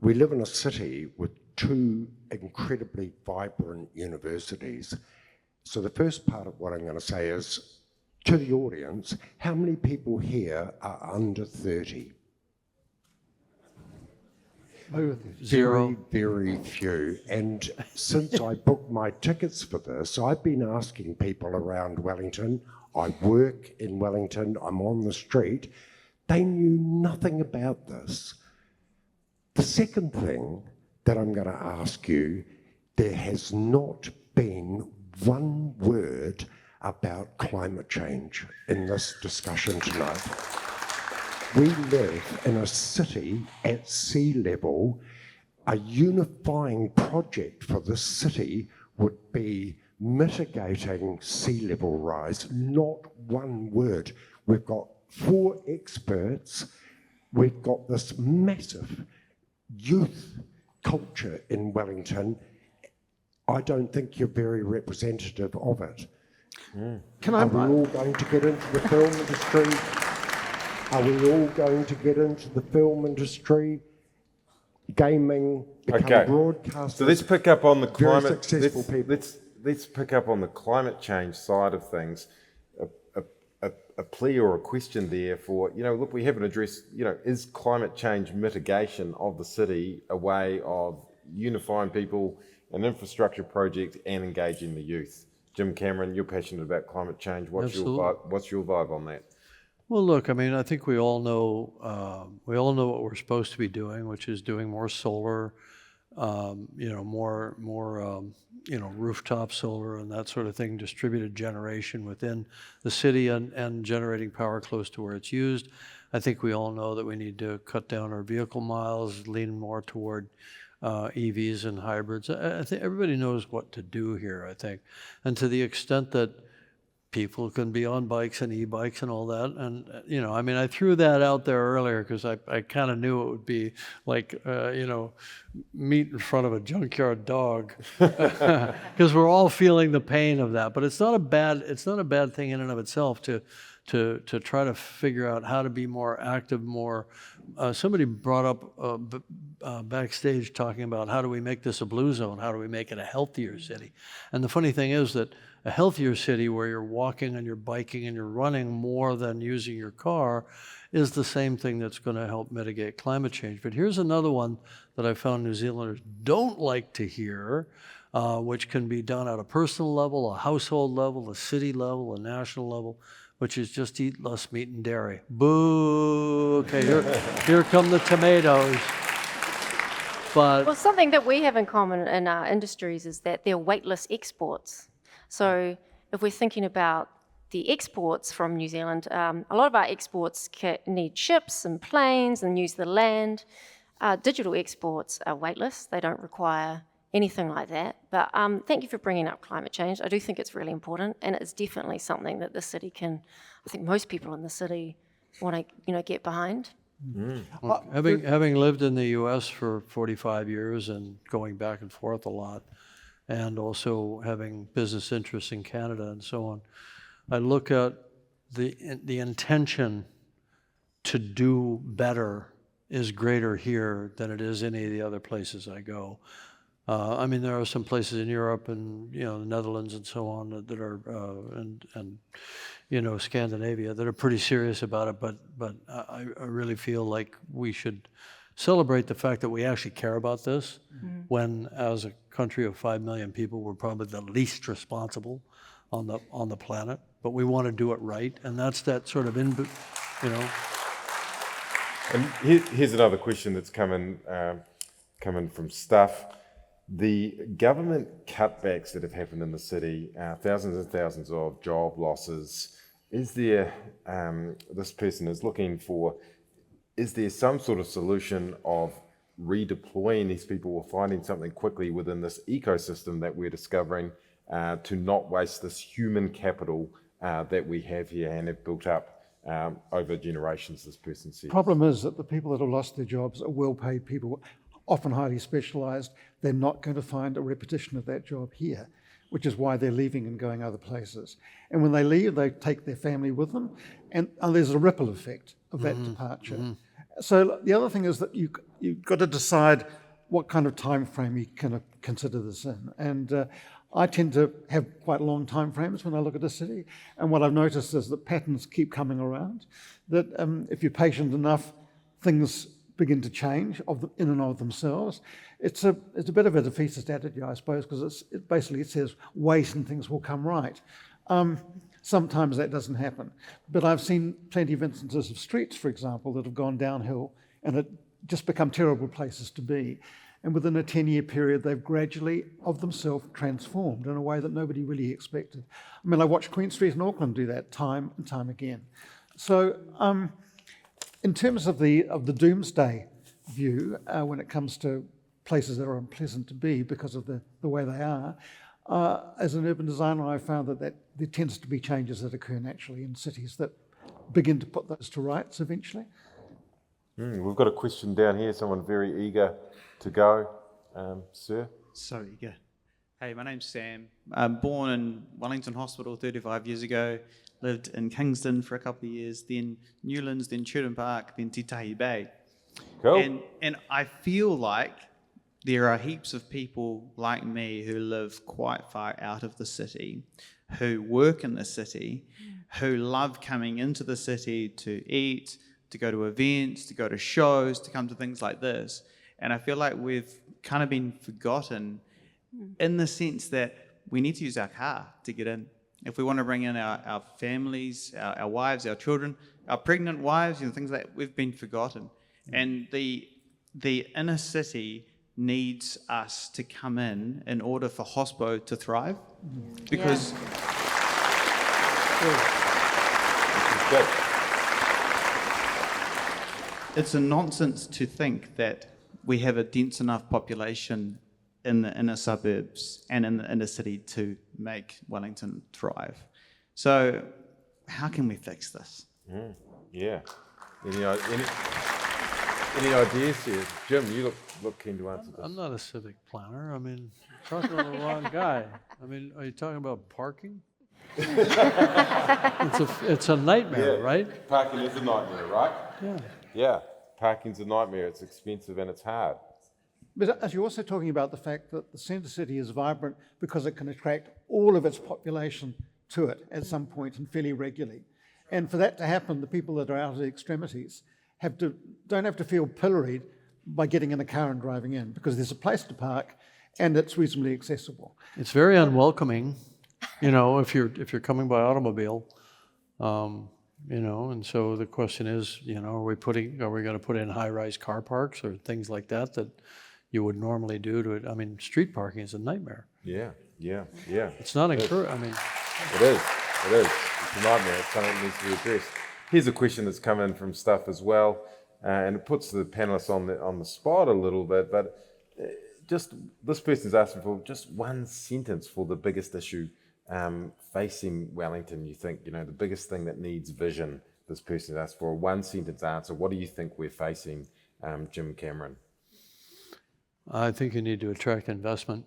We live in a city with 2 incredibly vibrant universities. So the first part of what I'm going to say is, to the audience, how many people here are under 30? Zero. Very, very few. And since I booked my tickets for this, I've been asking people around Wellington. I work in Wellington, I'm on the street. They knew nothing about this. The second thing that I'm going to ask you, there has not been one word about climate change in this discussion tonight. We live in a city at sea level. A unifying project for the city would be mitigating sea level rise, not one word. We've got 4 experts. We've got this massive youth culture in Wellington. I don't think you're very representative of it. Are we all going to get into the film industry? Are we all going to get into the film industry? Gaming, become broadcasters. So let's pick up on the very climate. successful people. Let's pick up on the climate change side of things. A plea or a question there for, look, we haven't addressed, is climate change mitigation of the city a way of unifying people, an infrastructure project, and engaging the youth? Jim Cameron, you're passionate about climate change. What's your vibe on that? Well, look, I mean, I think we all know what we're supposed to be doing, which is doing more solar, more rooftop solar and that sort of thing, distributed generation within the city and generating power close to where it's used. I think we all know that we need to cut down our vehicle miles, lean more toward EVs and hybrids. I think everybody knows what to do here, I think. And to the extent that people can be on bikes and e-bikes and all that. And, I mean, I threw that out there earlier because I kind of knew it would be like, meat in front of a junkyard dog because we're all feeling the pain of that. But it's not a bad thing in and of itself to try to figure out how to be more active, more. Somebody brought up backstage talking about how do we make this a blue zone? How do we make it a healthier city? And the funny thing is that a healthier city where you're walking and you're biking and you're running more than using your car is the same thing that's going to help mitigate climate change. But here's another one that I found New Zealanders don't like to hear, which can be done at a personal level, a household level, a city level, a national level, which is just eat less meat and dairy. Boo! Okay, here come the tomatoes. But Well, something that we have in common in our industries is that they're weightless exports. So if we're thinking about the exports from New Zealand, a lot of our exports need ships and planes and use the land. Digital exports are weightless. They don't require anything like that. But thank you for bringing up climate change. I do think it's really important, and it's definitely something that the city can, I think most people in the city want to, get behind. Well, having lived in the U.S. for 45 years and going back and forth a lot, and also having business interests in Canada and so on, I look at the intention to do better is greater here than it is any of the other places I go. I mean, there are some places in Europe and the Netherlands and so on that are and Scandinavia that are pretty serious about it. But I really feel like we should celebrate the fact that we actually care about this. Mm-hmm. When, as a country of 5 million people, we're probably the least responsible on the planet. But we want to do it right, and that's that sort of And here's another question that's coming from staff. The government cutbacks that have happened in the city, thousands and thousands of job losses, is there, this person is looking for, is there some sort of solution of redeploying these people or finding something quickly within this ecosystem that we're discovering to not waste this human capital that we have here and have built up over generations, this person says? The problem is that the people that have lost their jobs are well-paid people, often highly specialised. They're not going to find a repetition of that job here, which is why they're leaving and going other places. And when they leave, they take their family with them, and there's a ripple effect of that departure. Mm-hmm. So the other thing is that you've got to decide what kind of time frame you can consider this in. And I tend to have quite long time frames when I look at a city, and what I've noticed is that patterns keep coming around, that if you're patient enough, things begin to change in and of themselves. It's a bit of a defeatist attitude, I suppose, because it basically says wait and things will come right. Sometimes that doesn't happen. But I've seen plenty of instances of streets, for example, that have gone downhill and it just become terrible places to be. And within a 10-year period, they've gradually, of themselves, transformed in a way that nobody really expected. I mean, I watched Queen Street in Auckland do that time and time again. So In terms of the doomsday view, when it comes to places that are unpleasant to be because of the way they are, as an urban designer, I found that there tends to be changes that occur naturally in cities that begin to put those to rights eventually. We've got a question down here, someone very eager to go. Sir? So eager. Hey, my name's Sam. I'm born in Wellington Hospital 35 years ago, lived in Kingston for a couple of years, then Newlands, then Chewton Park, then Titahi Bay. Cool. And I feel like there are heaps of people like me who live quite far out of the city, who work in the city, who love coming into the city to eat, to go to events, to go to shows, to come to things like this. And I feel like we've kind of been forgotten in the sense that we need to use our car to get in. If we want to bring in our families, our wives, our children, our pregnant wives, things like that, we've been forgotten. And the inner city needs us to come in order for hospo to thrive. Because it's a nonsense to think that we have a dense enough population in the inner suburbs and in the inner city to make Wellington thrive. So how can we fix this? Yeah. Any ideas here? Jim, you look keen to answer this. I'm not a civic planner. I mean, you're talking to the wrong guy. I mean, are you talking about parking? It's a nightmare, right? Parking is a nightmare, right? Yeah. Yeah, parking's a nightmare. It's expensive and it's hard. But as you're also talking about the fact that the centre city is vibrant because it can attract all of its population to it at some point and fairly regularly. And for that to happen, the people that are out at the extremities don't have to feel pilloried by getting in a car and driving in, because there's a place to park and it's reasonably accessible. It's very unwelcoming, if you're coming by automobile, and so the question is, are we going to put in high-rise car parks or things like that you would normally do to it? I mean, street parking is a nightmare. Yeah. It's not encouraged. I mean, it is. It's a nightmare. It's something that needs to be addressed. Here's a question that's come in from stuff as well, and it puts the panelists on the spot a little bit. But just this person's asking for just one sentence for the biggest issue facing Wellington. You think the biggest thing that needs vision. This person asked for a one sentence answer. What do you think we're facing, Jim Cameron? I think you need to attract investment.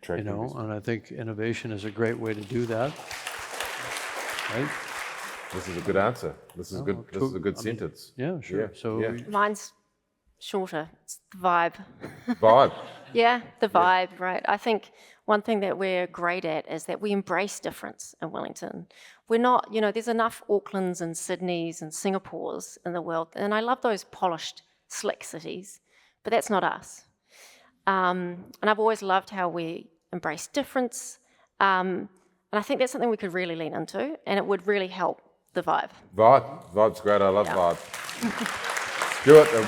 And I think innovation is a great way to do that. Right? This is a good answer. This is a good sentence. Yeah, sure. Mine's shorter. It's the vibe. Vibe. Yeah, the vibe, right. I think one thing that we're great at is that we embrace difference in Wellington. We're not, there's enough Aucklands and Sydneys and Singapores in the world, and I love those polished, slick cities, but that's not us. And I've always loved how we embrace difference, and I think that's something we could really lean into, and it would really help the vibe. Vibe's great. I love vibe. Stuart, a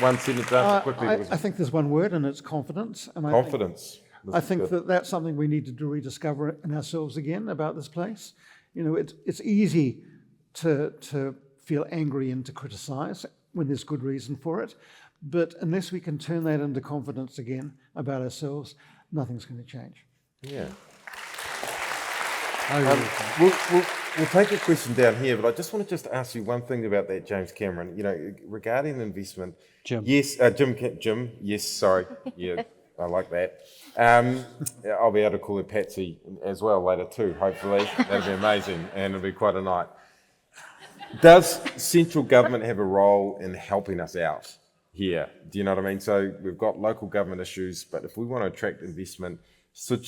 one sentence answer quickly. I think there's one word, and it's confidence. And Confidence. I think that's something we need to rediscover in ourselves again about this place. It's easy to feel angry and to criticise when there's good reason for it, but unless we can turn that into confidence again about ourselves, nothing's going to change. Yeah. We'll take a question down here, but I just want to ask you one thing about that, James Cameron. Regarding investment. Jim. Yes, Jim. Yes, sorry. Yeah, I like that. I'll be able to call her Patsy as well later too. Hopefully, that'll be amazing, and it'll be quite a night. Does central government have a role in helping us out here? Do you know what I mean? So we've got local government issues, but if we want to attract investment, should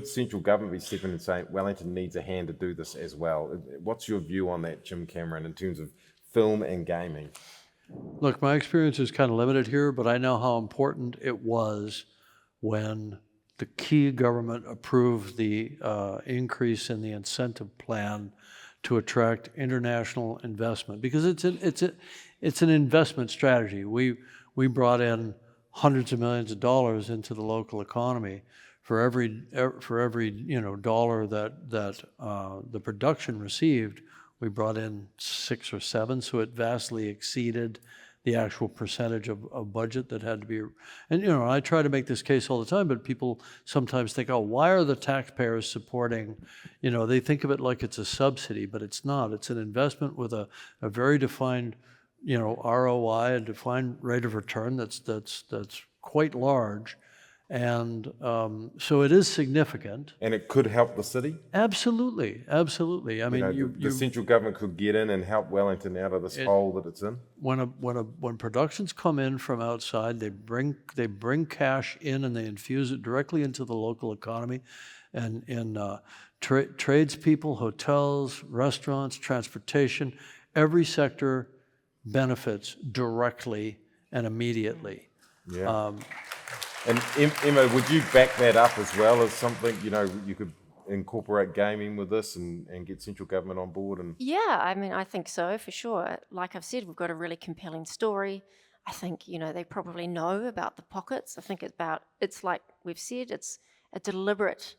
central government be stepping in and saying Wellington needs a hand to do this as well? What's your view on that, Jim Cameron, in terms of film and gaming? Look, my experience is kind of limited here, but I know how important it was when the key government approved the increase in the incentive plan to attract international investment, because it's an investment strategy. We brought in hundreds of millions of dollars into the local economy. For every dollar that the production received, we brought in 6 or 7, so it vastly exceeded the actual percentage of budget that had to be. And, you know, I try to make this case all the time, but people sometimes think, oh, why are the taxpayers supporting, you know, they think of it like it's a subsidy, but it's not. It's an investment with a very defined, you know, ROI, a defined rate of return that's quite large. And so it is significant. And it could help the city? Absolutely, absolutely. I mean, the central government could get in and help Wellington out of this hole that it's in? When productions come in from outside, they bring cash in and they infuse it directly into the local economy. And in tradespeople, hotels, restaurants, transportation, every sector benefits directly and immediately. Yeah. And Emma, would you back that up as well as something, you know, you could incorporate gaming with this and get central government on board? And Yeah, I mean, I think so, for sure. Like I've said, we've got a really compelling story. I think, you know, they probably know about the pockets. I think it's like we've said, it's a deliberate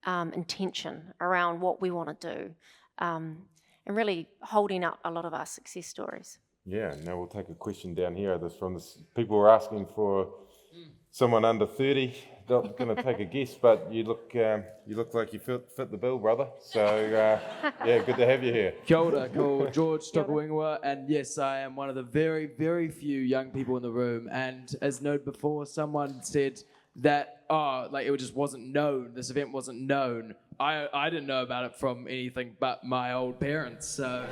intention around what we want to do, and really holding up a lot of our success stories. Yeah, now we'll take a question down here. People were asking for someone under 30. Not going to take a guess, but you look like you fit the bill, brother. So yeah, good to have you here. Kia ora, ko George Tokawingua, and yes, I am one of the very, very few young people in the room. And as noted before, someone said that it just wasn't known. This event wasn't known. I didn't know about it from anything but my old parents. So,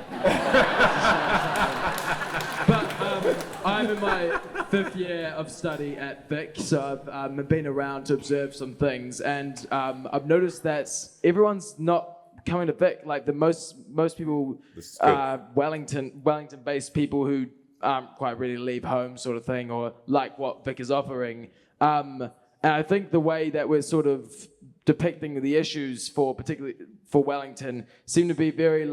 but I'm in my 5th year of study at Vic, so I've been around to observe some things, and I've noticed that everyone's not coming to Vic. Like most people, Wellington-based people who aren't quite ready to leave home, sort of thing, or like what Vic is offering. And I think the way that we're sort of depicting the issues particularly for Wellington seem to be very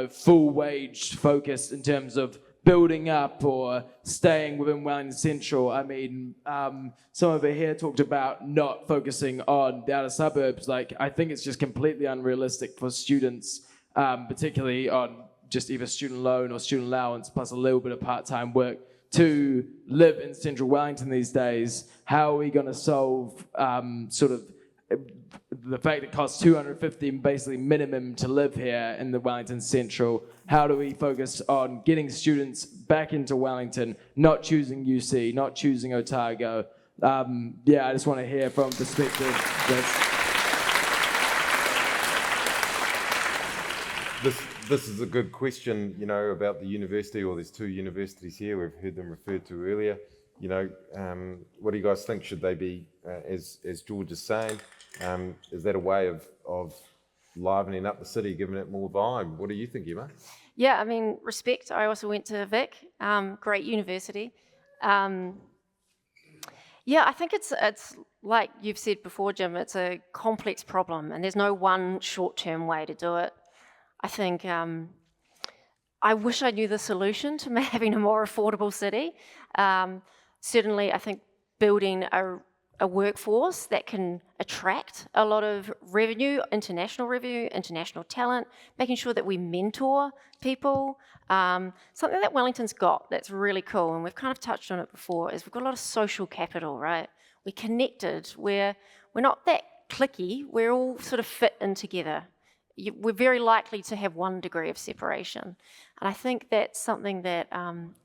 full wage focused in terms of building up or staying within Wellington Central. I mean, some over here talked about not focusing on the outer suburbs. I think it's just completely unrealistic for students, particularly on just either student loan or student allowance plus a little bit of part-time work, to live in central Wellington these days. How are we going to solve the fact it costs $250 basically minimum to live here in the Wellington Central? How do we focus on getting students back into Wellington, not choosing UC, not choosing Otago? I just want to hear from perspective. This is a good question, you know, about the university, or there's 2 universities here. We've heard them referred to earlier. You know, what do you guys think? Should they be, as George is saying, is that a way of livening up the city, giving it more vibe? What do you think, Emma? Yeah, I mean, respect. I also went to Vic, great university. I think it's like you've said before, Jim, it's a complex problem, and there's no one short-term way to do it. I think I wish I knew the solution to having a more affordable city. Certainly, I think building a workforce that can attract a lot of revenue, international talent, making sure that we mentor people. Something that Wellington's got that's really cool, and we've kind of touched on it before, is we've got a lot of social capital, right? We're connected, we're not that cliquey, we're all sort of fit in together. We're very likely to have one degree of separation. And I think that's something that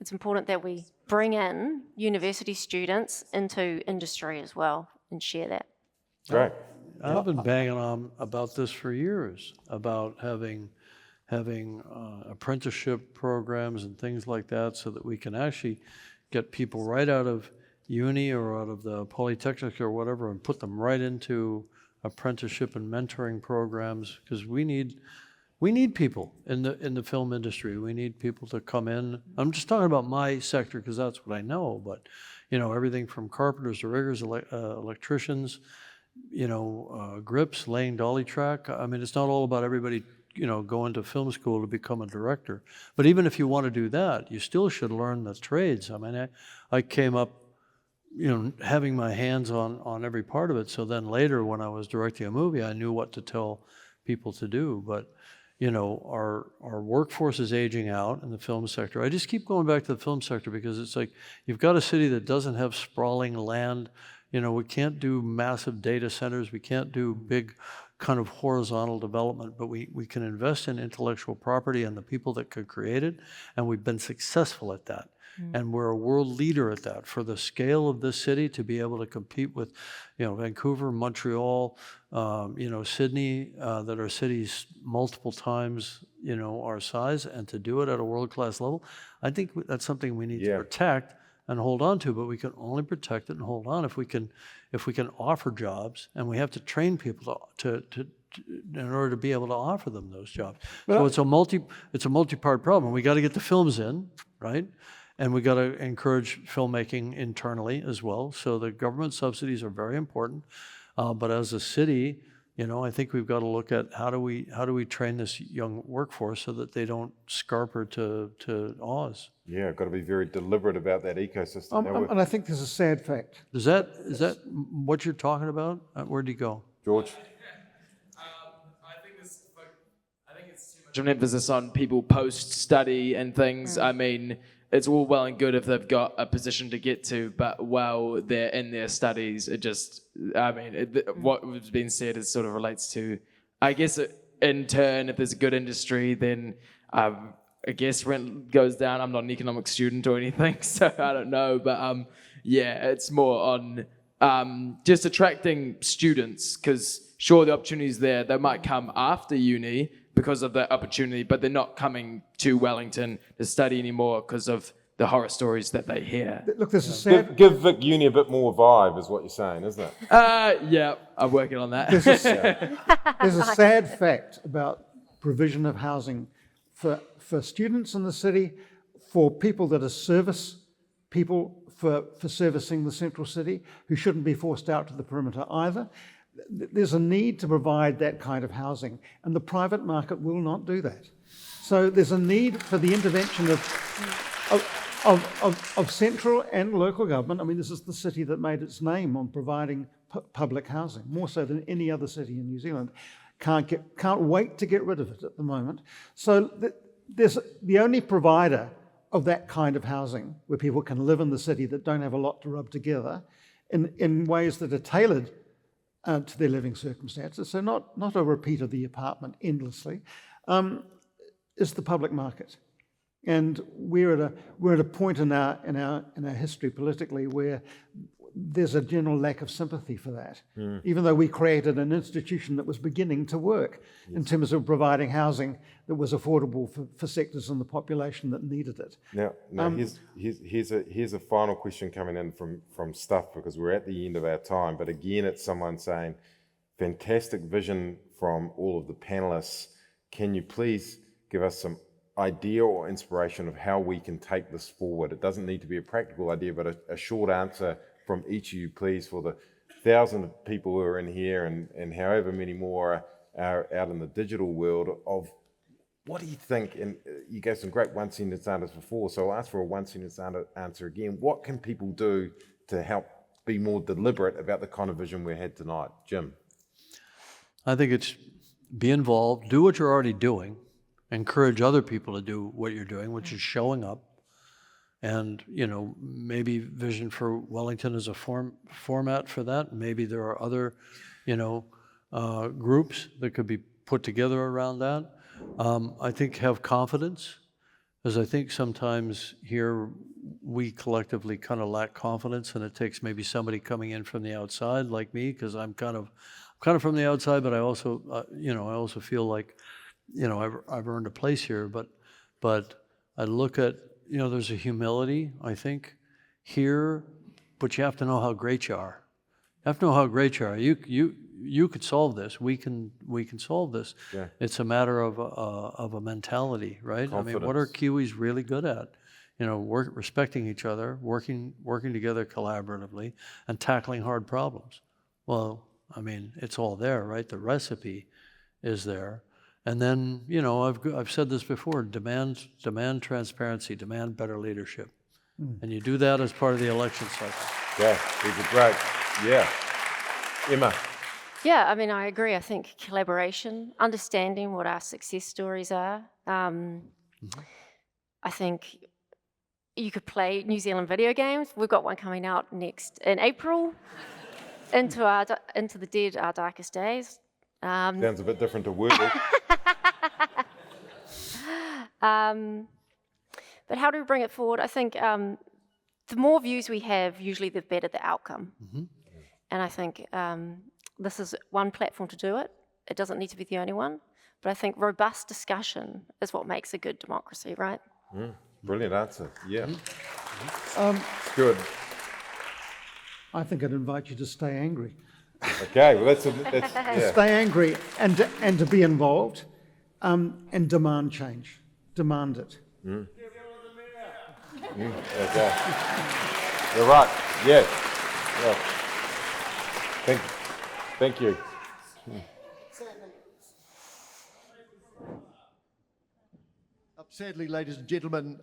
it's important that we bring in university students into industry as well and share that. Right. I've been banging on about this for years, about having apprenticeship programs and things like that, so that we can actually get people right out of uni or out of the polytechnic or whatever and put them right into apprenticeship and mentoring programs, because we need people in the film industry. We need people to come in. I'm just talking about my sector because that's what I know, but you know, everything from carpenters to riggers, electricians, you know, grips, laying dolly track. I mean, it's not all about everybody, you know, going to film school to become a director. But even if you want to do that, you still should learn the trades. I mean, I came up, you know, having my hands on every part of it. So then later when I was directing a movie, I knew what to tell people to do. But, our workforce is aging out in the film sector. I just keep going back to the film sector because it's like you've got a city that doesn't have sprawling land. We can't do massive data centers. We can't do big kind of horizontal development, but we can invest in intellectual property and the people that could create it, and we've been successful at that. And we're a world leader at that. For the scale of this city to be able to compete with, Vancouver, Montreal, Sydney, that are cities multiple times, our size, and to do it at a world-class level, I think that's something we need to protect and hold on to. But we can only protect it and hold on if we can offer jobs, and we have to train people to in order to be able to offer them those jobs. So it's a multi-part problem. We got to get the films in, right? And we got to encourage filmmaking internally as well. So the government subsidies are very important. But as a city, I think we've got to look at how do we train this young workforce so that they don't scarper to Oz. Yeah, got to be very deliberate about that ecosystem. And I think there's a sad fact. Is that what you're talking about? Where'd you go, George? I think it's too much of an emphasis on people post-study and things. I mean, it's all well and good if they've got a position to get to, but while they're in their studies, what was being said is sort of relates to, I guess, in turn, if there's a good industry, then I guess rent goes down. I'm not an economics student or anything, so I don't know, but it's more on just attracting students, because sure, the opportunity's there. They might come after uni because of that opportunity, but they're not coming to Wellington to study anymore because of the horror stories that they hear. Look, there's a sad... Give Vic Uni a bit more vibe, is what you're saying, isn't it? Yeah, I'm working on that. There's a sad fact about provision of housing for students in the city, for people that are service people for servicing the central city, who shouldn't be forced out to the perimeter either. There's a need to provide that kind of housing, and the private market will not do that. So there's a need for the intervention of central and local government. I mean, this is the city that made its name on providing public housing, more so than any other city in New Zealand. Can't wait to get rid of it at the moment. So there's the only provider of that kind of housing where people can live in the city that don't have a lot to rub together in ways that are tailored to their living circumstances, so not a repeat of the apartment endlessly, is the public market. And we're at a point in our history politically where there's a general lack of sympathy for that, even though we created an institution that was beginning to work in terms of providing housing that was affordable for sectors in the population that needed it. Now here's a final question coming in from Stuff, because we're at the end of our time, but again, it's someone saying, fantastic vision from all of the panelists. Can you please give us some idea or inspiration of how we can take this forward? It doesn't need to be a practical idea, but a short answer from each of you, please, for the 1,000 people who are in here and however many more are out in the digital world, of what do you think? And you gave some great one-sentence answers before, so I'll ask for a one-sentence answer again. What can people do to help be more deliberate about the kind of vision we had tonight? Jim? I think it's be involved, do what you're already doing, encourage other people to do what you're doing, which is showing up. And, maybe Vision for Wellington is a format for that. Maybe there are other, groups that could be put together around that. I think have confidence, because I think sometimes here we collectively kind of lack confidence, and it takes maybe somebody coming in from the outside like me, because I'm kind of from the outside, but I also, I also feel like, I've earned a place here. But I look at, there's a humility, I think, here, but you have to know how great you are. You have to know how great you are. You could solve this. We can solve this. Yeah. It's a matter of a mentality, right? Confidence. I mean, what are Kiwis really good at? Respecting each other, working together collaboratively, and tackling hard problems. Well, I mean, it's all there, right? The recipe is there. And then, I've said this before, demand transparency, demand better leadership. And you do that as part of the election cycle. Yeah, these are great. Yeah. Emma? Yeah, I mean, I agree. I think collaboration, understanding what our success stories are. I think you could play New Zealand video games. We've got one coming out next in April. Into the Dead, Our Darkest Days. Sounds a bit different to Wordle. But how do we bring it forward? I think the more views we have, usually the better the outcome. And I think this is one platform to do it. It doesn't need to be the only one. But I think robust discussion is what makes a good democracy, right? Brilliant answer. Yeah. Good. I think I'd invite you to stay angry. Okay, well that's yeah. Stay angry and to be involved and demand change. Demand it. Okay. You're right. Yes. Yeah. Thank you. Sadly, ladies and gentlemen,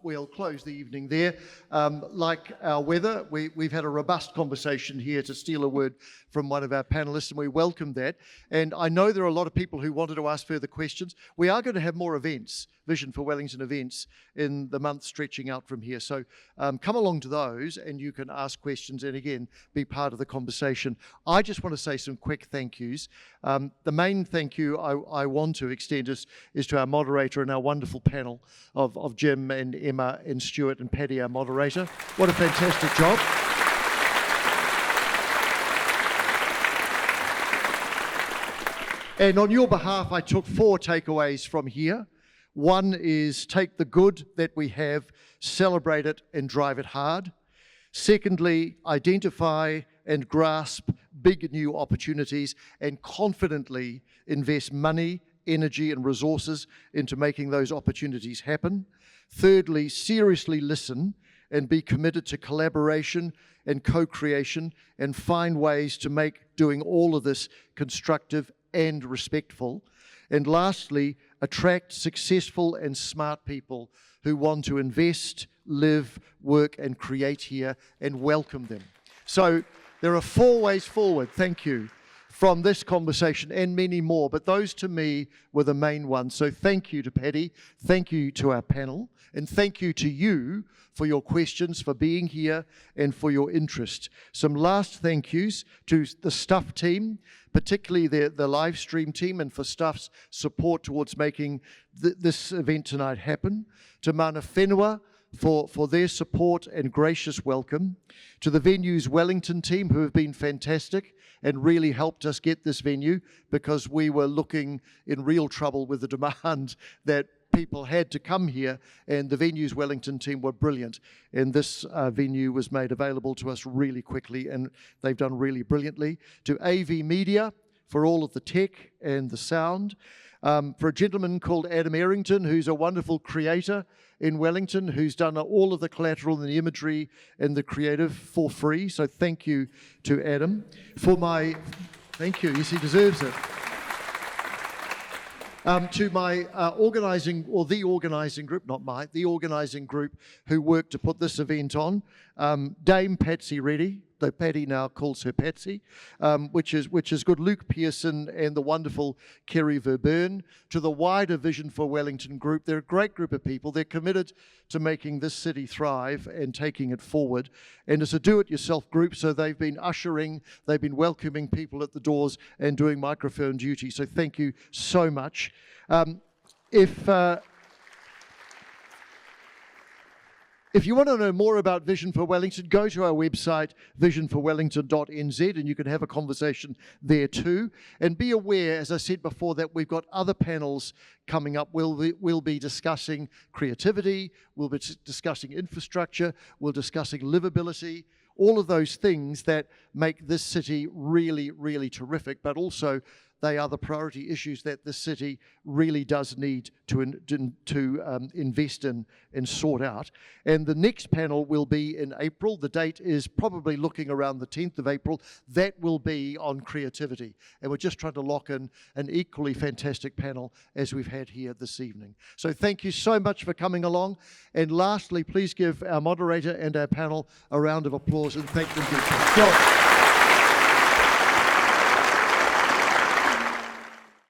we'll close the evening there. Like our weather, we've had a robust conversation here, to steal a word from one of our panellists, and we welcome that. And I know there are a lot of people who wanted to ask further questions. We are going to have more events, Vision for Wellington events, in the month stretching out from here. So come along to those and you can ask questions and again, be part of the conversation. I just want to say some quick thank yous. The main thank you I want to extend is to our moderator and our wonderful panel of Jim and Emma and Stuart and Paddy, our moderator. What a fantastic job. And on your behalf, I took 4 takeaways from here. One is take the good that we have, celebrate it and drive it hard. Secondly, identify and grasp big new opportunities and confidently invest money, energy and resources into making those opportunities happen. Thirdly, seriously listen and be committed to collaboration and co-creation and find ways to make doing all of this constructive and respectful. And lastly, attract successful and smart people who want to invest, live, work and create here, and welcome them. So there are 4 ways forward, thank you, from this conversation and many more, but those to me were the main ones. So thank you to Paddy, thank you to our panel, and thank you to you for your questions, for being here, and for your interest. Some last thank yous to the Stuff team, particularly the live stream team, and for Stuff's support towards making this event tonight happen. To Mana Whenua for their support and gracious welcome. To the venue's Wellington team, who have been fantastic and really helped us get this venue, because we were looking in real trouble with the demand that people had to come here, and the venue's Wellington team were brilliant. And this venue was made available to us really quickly, and they've done really brilliantly. To AV Media for all of the tech and the sound. For a gentleman called Adam Errington, who's a wonderful creator in Wellington, who's done all of the collateral and the imagery and the creative for free. So thank you to Adam. Thank you, yes, he deserves it. To my the organising group, the organising group who worked to put this event on, Dame Patsy Reddy, though Paddy now calls her Patsy, which is good, Luke Pearson and the wonderful Kerry Verburn. To the wider Vision for Wellington group, they're a great group of people. They're committed to making this city thrive and taking it forward. And it's a do-it-yourself group, so they've been ushering, they've been welcoming people at the doors and doing microphone duty. So thank you so much. If you want to know more about Vision for Wellington, go to our website, visionforwellington.nz, and you can have a conversation there too. And be aware, as I said before, that we've got other panels coming up. We'll be discussing creativity, we'll be discussing infrastructure, we'll be discussing livability, all of those things that make this city really, really terrific, but also they are the priority issues that the city really does need to invest in and sort out. And the next panel will be in April. The date is probably looking around the 10th of April. That will be on creativity. And we're just trying to lock in an equally fantastic panel as we've had here this evening. So thank you so much for coming along. And lastly, please give our moderator and our panel a round of applause and thank them deeply.